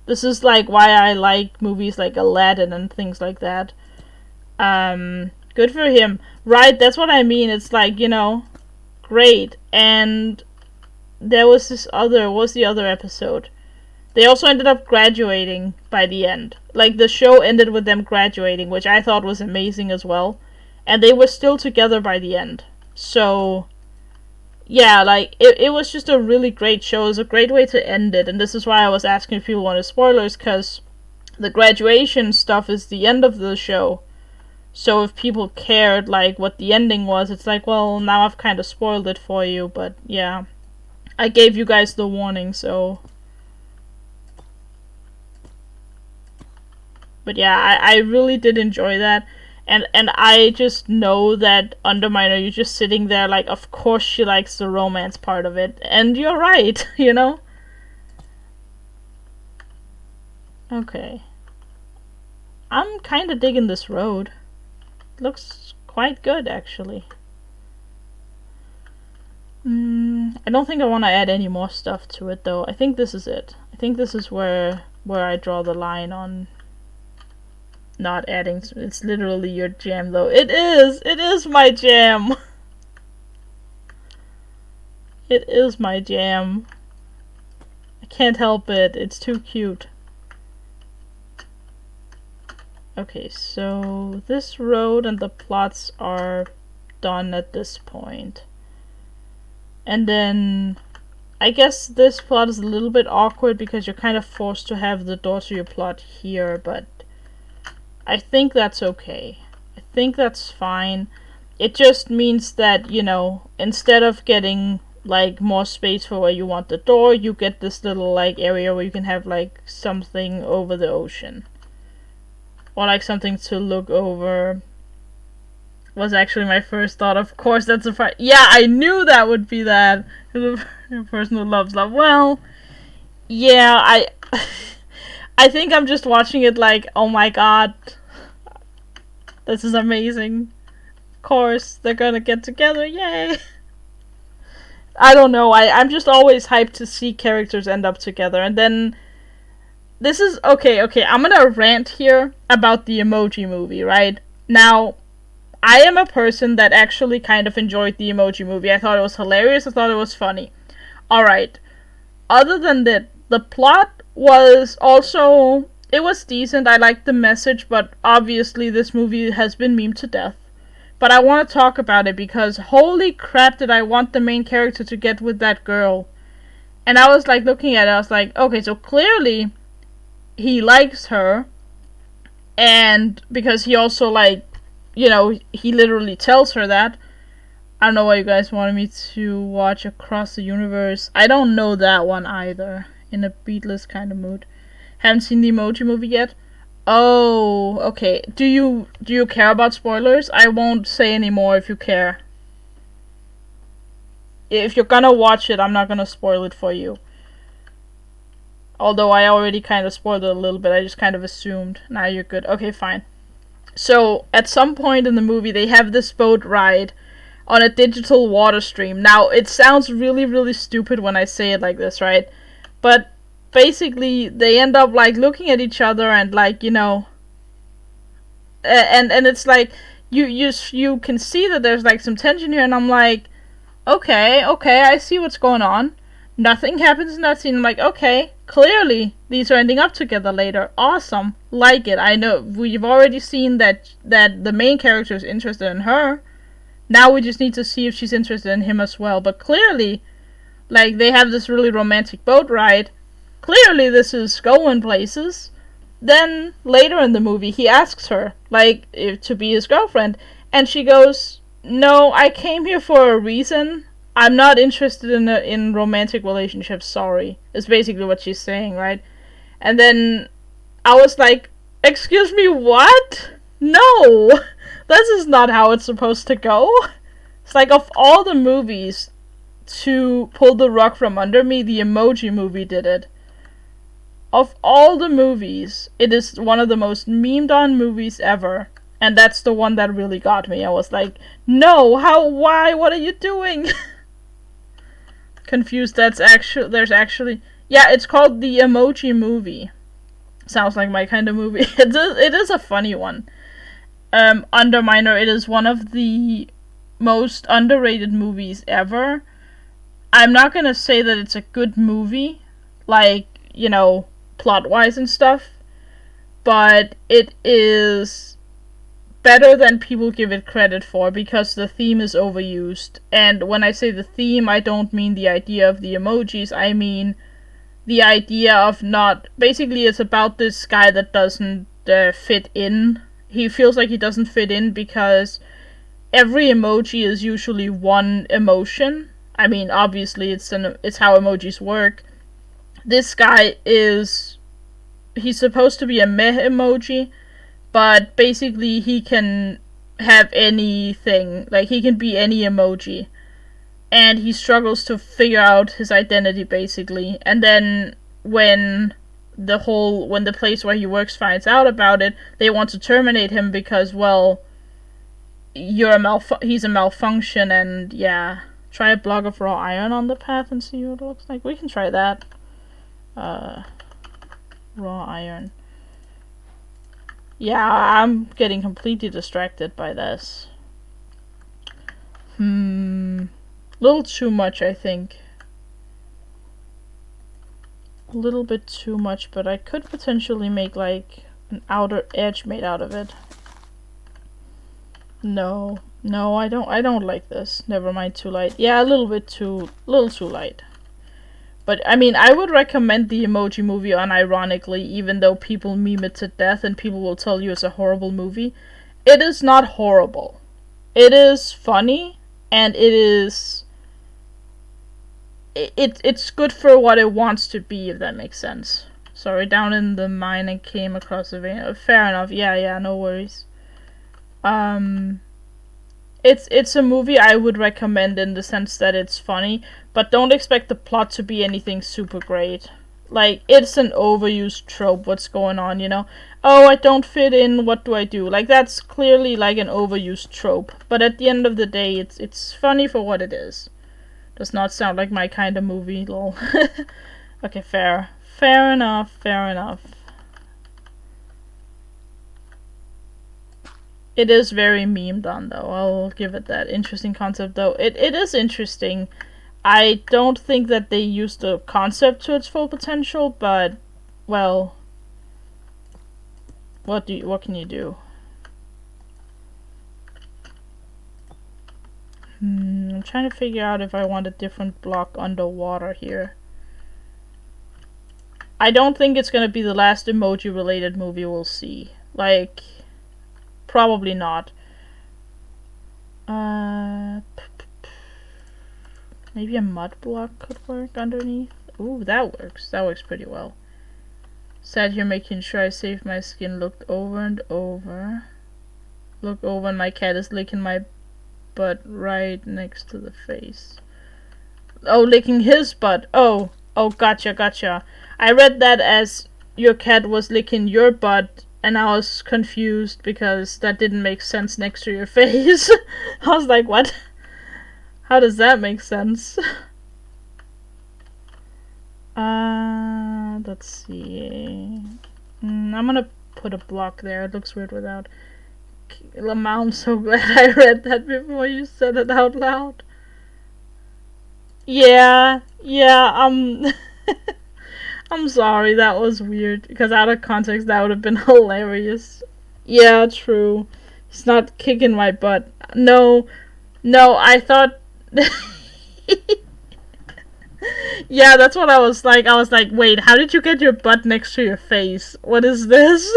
This is like why I like movies like Aladdin and things like that. Good for him. Right, that's what I mean. It's like, you know, great. And there was what was the other episode? They also ended up graduating by the end. Like, the show ended with them graduating, which I thought was amazing as well. And they were still together by the end. So, yeah, like, it was just a really great show. It was a great way to end it. And this is why I was asking if people wanted spoilers, because the graduation stuff is the end of the show. So if people cared, like, what the ending was, it's like, well, now I've kind of spoiled it for you, but yeah. I gave you guys the warning, so... But yeah, I really did enjoy that. And I just know that Underminer, you're just sitting there like, of course she likes the romance part of it. And you're right, you know? Okay. I'm kind of digging this road. Looks quite good, actually. I don't think I want to add any more stuff to it, though. I think this is it. I think this is where I draw the line on not adding. It's literally your jam, though. It is my jam. It is my jam. I can't help it. It's too cute. Okay, so this road and the plots are done at this point. And then I guess this plot is a little bit awkward because you're kind of forced to have the door to your plot here, but I think that's okay. I think that's fine. It just means that, you know, instead of getting like more space for where you want the door, you get this little like area where you can have like something over the ocean. Or like something to look over. Was actually my first thought. Of course, that's a yeah, I knew that would be that. A person who loves love. Well, yeah, I think I'm just watching it like, oh my god, this is amazing. Of course, they're gonna get together, yay! I don't know, I'm just always hyped to see characters end up together, and then this is okay, I'm gonna rant here about the Emoji Movie, right? Now, I am a person that actually kind of enjoyed the Emoji Movie. I thought it was hilarious, I thought it was funny. Alright. Other than that, the plot was also, it was decent, I liked the message, but obviously this movie has been memed to death. But I want to talk about it because holy crap did I want the main character to get with that girl. And I was like looking at it, I was like, okay, so clearly he likes her. And because he also like, you know, he literally tells her that. I don't know why you guys wanted me to watch Across the Universe. I don't know that one either. In a beatless kind of mood. Haven't seen the Emoji Movie yet? Oh, okay. Do you care about spoilers? I won't say any more if you care. If you're gonna watch it, I'm not gonna spoil it for you. Although I already kind of spoiled it a little bit. I just kind of assumed. Now you're good. Okay, fine. So, at some point in the movie, they have this boat ride on a digital water stream. Now, it sounds really, really stupid when I say it like this, right? But basically, they end up, like, looking at each other and, like, you know... And it's like, you can see that there's, like, some tension here, and I'm like, okay, I see what's going on. Nothing happens in that scene. I'm like, okay, clearly these are ending up together later. Awesome. Like it. I know we've already seen that the main character is interested in her. Now we just need to see if she's interested in him as well. But clearly, like, they have this really romantic boat ride. Clearly this is going places. Then, later in the movie, he asks her, like, if to be his girlfriend. And she goes, no, I came here for a reason. I'm not interested in romantic relationships, sorry. Is basically what she's saying, right? And then I was like, excuse me, what? No! This is not how it's supposed to go. It's like, of all the movies to pull the rug from under me, the Emoji Movie did it. Of all the movies, it is one of the most memed on movies ever. And that's the one that really got me. I was like, no, how, why, what are you doing? Confused, there's actually, yeah, it's called the Emoji Movie. Sounds like my kind of movie. It is a funny one. Underminer, it is one of the most underrated movies ever. I'm not gonna say that it's a good movie, like, you know, plot-wise and stuff, but it is better than people give it credit for because the theme is overused. And when I say the theme, I don't mean the idea of the emojis, I mean the idea of not... Basically, it's about this guy that doesn't fit in. He feels like he doesn't fit in because every emoji is usually one emotion. I mean, obviously, it's how emojis work. This guy is... He's supposed to be a meh emoji, but basically he can have anything. Like, he can be any emoji. And he struggles to figure out his identity, basically. And then when the place where he works finds out about it, they want to terminate him because, well, he's a malfunction, and yeah. Try a block of raw iron on the path and see what it looks like. We can try that. Raw iron. Yeah, I'm getting completely distracted by this. Little too much, I think. A little bit too much, but I could potentially make, like, an outer edge made out of it. No, no, I don't like this. Never mind, too light. Yeah, a little too light. But I mean, I would recommend the Emoji Movie unironically, even though people meme it to death and people will tell you it's a horrible movie. It is not horrible. It is funny, and it's good for what it wants to be, if that makes sense. Sorry, down in the mine I came across a vein. Fair enough. Yeah, no worries. It's a movie I would recommend in the sense that it's funny, but don't expect the plot to be anything super great. Like, it's an overused trope, what's going on, you know? Oh, I don't fit in, what do I do? Like, that's clearly like an overused trope, but at the end of the day, it's funny for what it is. Does not sound like my kind of movie, lol. Okay, fair. Fair enough. It is very memed on, though. I'll give it that. Interesting concept, though. It is interesting. I don't think that they used the concept to its full potential, but, well, what can you do? I'm trying to figure out if I want a different block underwater here. I don't think it's gonna be the last emoji-related movie we'll see. Like, probably not. Maybe a mud block could work underneath. Ooh, that works. That works pretty well. Sat here making sure I saved my skin. Looked over and over. Look over and my cat is licking my butt right next to the face. Oh, licking his butt. Oh, gotcha. I read that as your cat was licking your butt, and I was confused because that didn't make sense next to your face. I was like, what? How does that make sense? Let's see. I'm gonna put a block there. It looks weird without. Lamau, I'm so glad I read that before you said it out loud. Yeah, I'm sorry, that was weird, because out of context that would have been hilarious. Yeah, true. He's not kicking my butt. No, I thought... Yeah, that's what I was like. I was like, wait, how did you get your butt next to your face? What is this?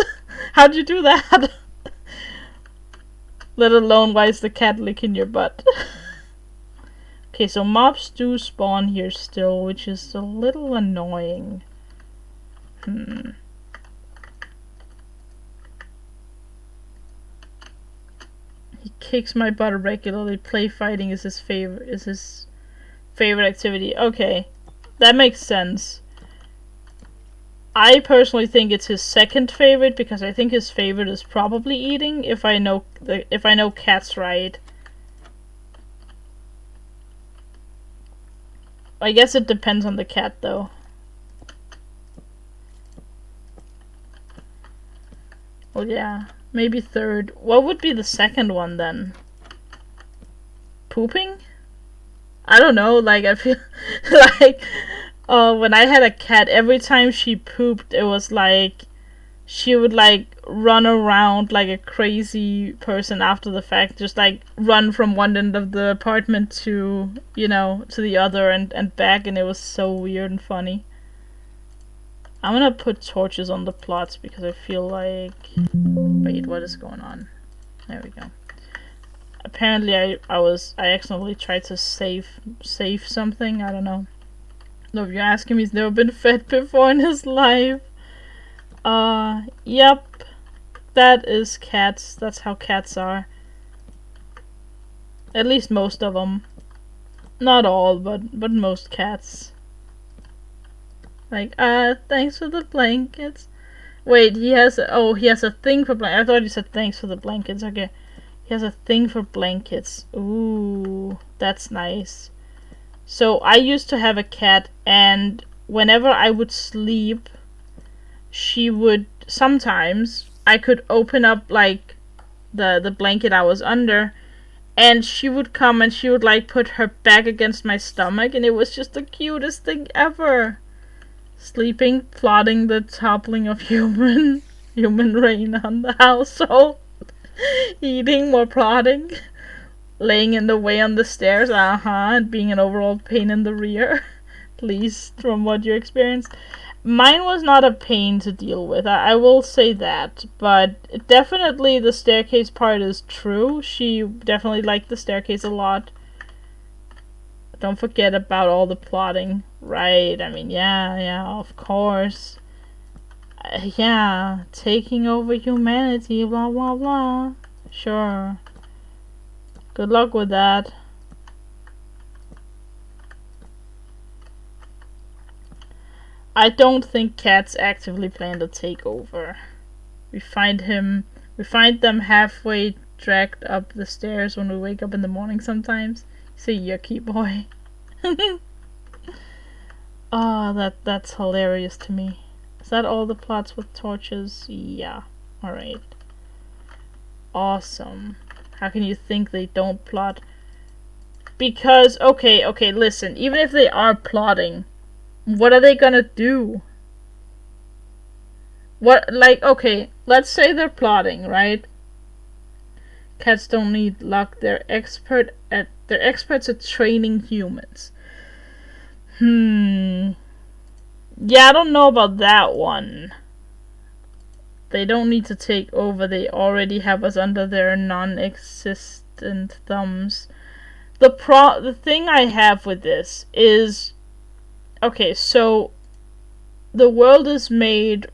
How'd you do that? Let alone, why is the cat licking your butt? Okay, so mobs do spawn here still, which is a little annoying. He kicks my butt regularly. Play fighting is his favorite activity. Okay, that makes sense. I personally think it's his second favorite because I think his favorite is probably eating. If I know cats right. I guess it depends on the cat though. Well, yeah, maybe third. What would be the second one then? Pooping? I don't know, like, I feel like, when I had a cat, every time she pooped, it was like, she would, like, run around like a crazy person after the fact, just, like, run from one end of the apartment to, you know, to the other and back, and it was so weird and funny. I'm gonna put torches on the plots because I feel like... Wait, what is going on? There we go. Apparently I accidentally tried to save something, I don't know. No, if you're asking me, he's never been fed before in his life. Yep. That is cats. That's how cats are. At least most of them. Not all, but most cats. Like, thanks for the blankets. Wait, he has a thing for blankets. I thought you said thanks for the blankets. Okay. He has a thing for blankets. Ooh, that's nice. So, I used to have a cat, and whenever I would sleep, she would, sometimes, I could open up, like, the blanket I was under, and she would come and she would, like, put her back against my stomach, and it was just the cutest thing ever. Sleeping, plotting the toppling of human. human reign on the household. Eating while plotting. Laying in the way on the stairs, and being an overall pain in the rear. At least from what you experienced. Mine was not a pain to deal with, I will say that, but definitely the staircase part is true. She definitely liked the staircase a lot. Don't forget about all the plotting, right? I mean, yeah, of course. Yeah, taking over humanity, blah blah blah. Sure. Good luck with that. I don't think cats actively plan to take over. We find them halfway dragged up the stairs when we wake up in the morning sometimes. Say yucky boy. That's hilarious to me. Is that all the plots with torches? Yeah. Alright. Awesome. How can you think they don't plot? Because, okay, listen. Even if they are plotting, what are they gonna do? Okay, let's say they're plotting, right? Cats don't need luck. They're experts at training humans. Yeah, I don't know about that one. They don't need to take over. They already have us under their non-existent thumbs. The thing I have with this is, okay, so the world is made,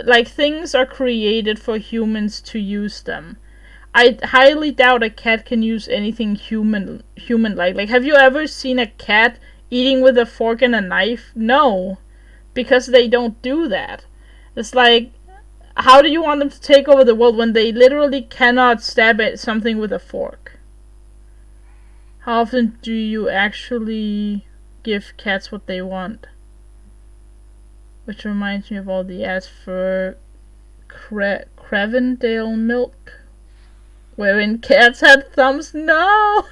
like, things are created for humans to use them. I highly doubt a cat can use anything human-like. Like, have you ever seen a cat eating with a fork and a knife? No, because they don't do that. It's like, how do you want them to take over the world when they literally cannot stab at something with a fork? How often do you actually give cats what they want? Which reminds me of all the ads for Crevendale milk, wherein cats had thumbs. No!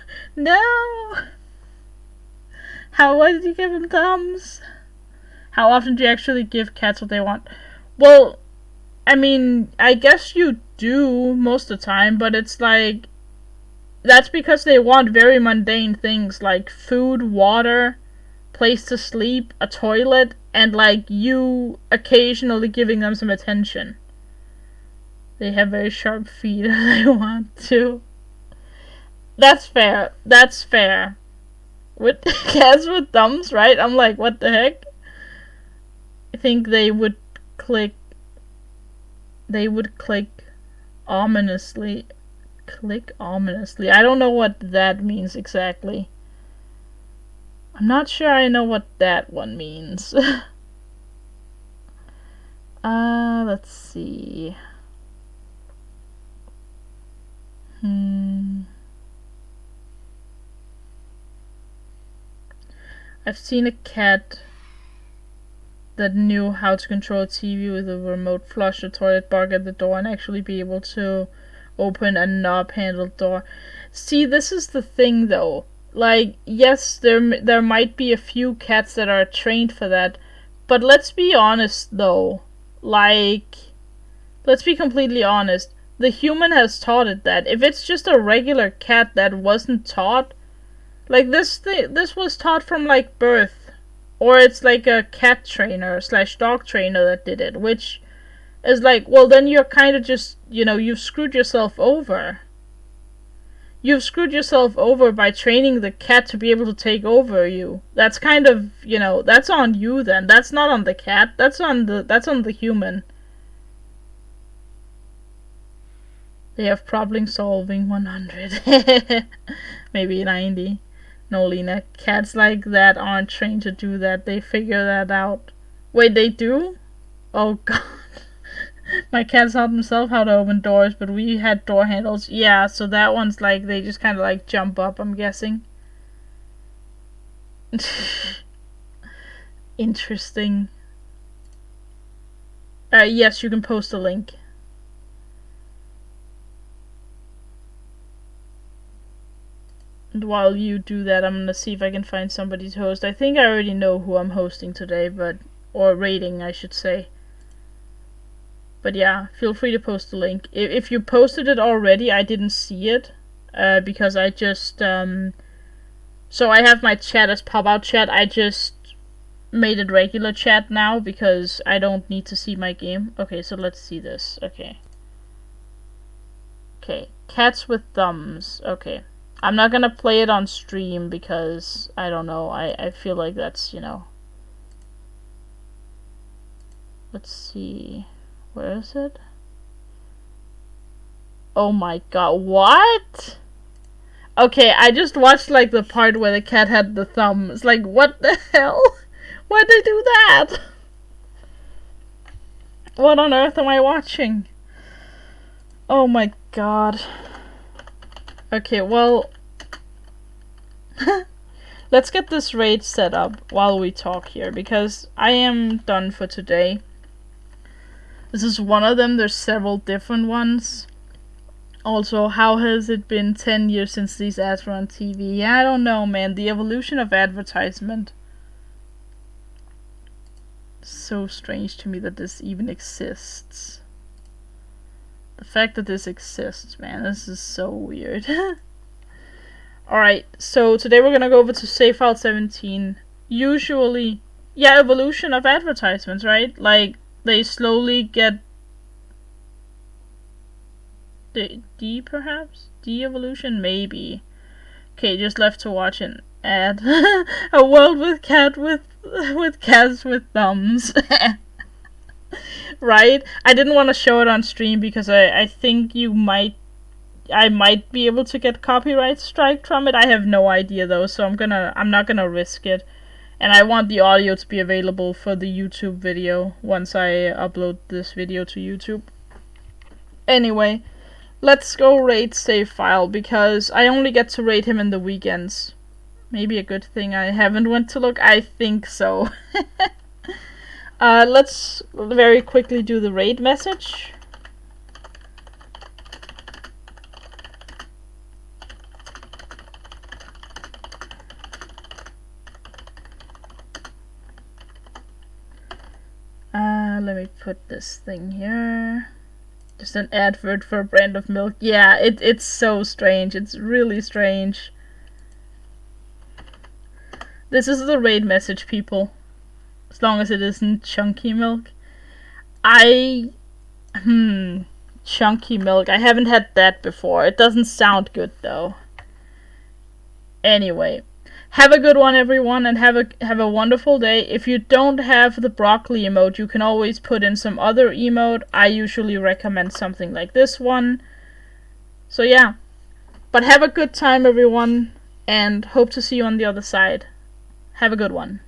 Why did you give them thumbs? How often do you actually give cats what they want? Well, I mean, I guess you do most of the time, but it's like, that's because they want very mundane things like food, water, place to sleep, a toilet, and like you occasionally giving them some attention. They have very sharp feet if they want to. That's fair. With cats with thumbs, right? I'm like, what the heck? I think they would click ominously. Click ominously. I don't know what that means exactly. I'm not sure I know what that one means. Let's see. I've seen a cat that knew how to control a TV with a remote, flush a toilet, bark at the door, and actually be able to open a knob-handled door. See, this is the thing, though. Like, yes, there might be a few cats that are trained for that, but let's be honest, though. Like, let's be completely honest. The human has taught it that. If it's just a regular cat that wasn't taught, like, this was taught from, like, birth. Or it's like a cat trainer / dog trainer that did it, which is like, well, then you're kind of just, you've screwed yourself over. You've screwed yourself over by training the cat to be able to take over you. That's kind of, that's on you then. That's not on the cat. That's on the human. They have problem solving 100. Maybe 90. No, Lena, cats like that aren't trained to do that. They figure that out. Wait, they do? Oh god. My cats taught themselves how to open doors, but we had door handles. Yeah, so that one's like, they just kind of like jump up, I'm guessing. Interesting. Yes, you can post a link. And while you do that, I'm gonna see if I can find somebody to host. I think I already know who I'm hosting today, or rating, I should say. But yeah, feel free to post the link. If you posted it already, I didn't see it. Because I just, so I have my chat as pop-out chat. I just made it regular chat now because I don't need to see my game. Okay, so let's see this. Okay. Okay, cats with thumbs. Okay. I'm not gonna play it on stream because, I don't know, I feel like that's, you know. Let's see. Where is it? Oh my god, what? Okay, I just watched like the part where the cat had the thumbs. Like, what the hell? Why'd they do that? What on earth am I watching? Oh my god. Okay, well... let's get this raid set up while we talk here, because I am done for today. This is one of them, there's several different ones. Also, how has it been 10 years since these ads were on TV? Yeah, I don't know, man. The evolution of advertisement. So strange to me that this even exists. The fact that this exists, man, this is so weird. Alright, so today we're gonna go over to save file 17. Usually, yeah, evolution of advertisements, right? Like, they slowly get D perhaps? De-evolution? Maybe. Okay, just left to watch an ad. A world with cats with thumbs. Right? I didn't want to show it on stream because I think I might be able to get copyright strike from it. I have no idea though, so I'm not gonna risk it. And I want the audio to be available for the YouTube video once I upload this video to YouTube. Anyway, let's go raid save file, because I only get to raid him in the weekends. Maybe a good thing I haven't went to look. I think so. Let's very quickly do the raid message. Let me put this thing here. Just an advert for a brand of milk. Yeah, it's so strange. It's really strange. This is the raid message, people. As long as it isn't chunky milk. Chunky milk. I haven't had that before. It doesn't sound good though. Anyway. Have a good one, everyone, and have a wonderful day. If you don't have the broccoli emote, you can always put in some other emote. I usually recommend something like this one. So yeah. But have a good time, everyone, and hope to see you on the other side. Have a good one.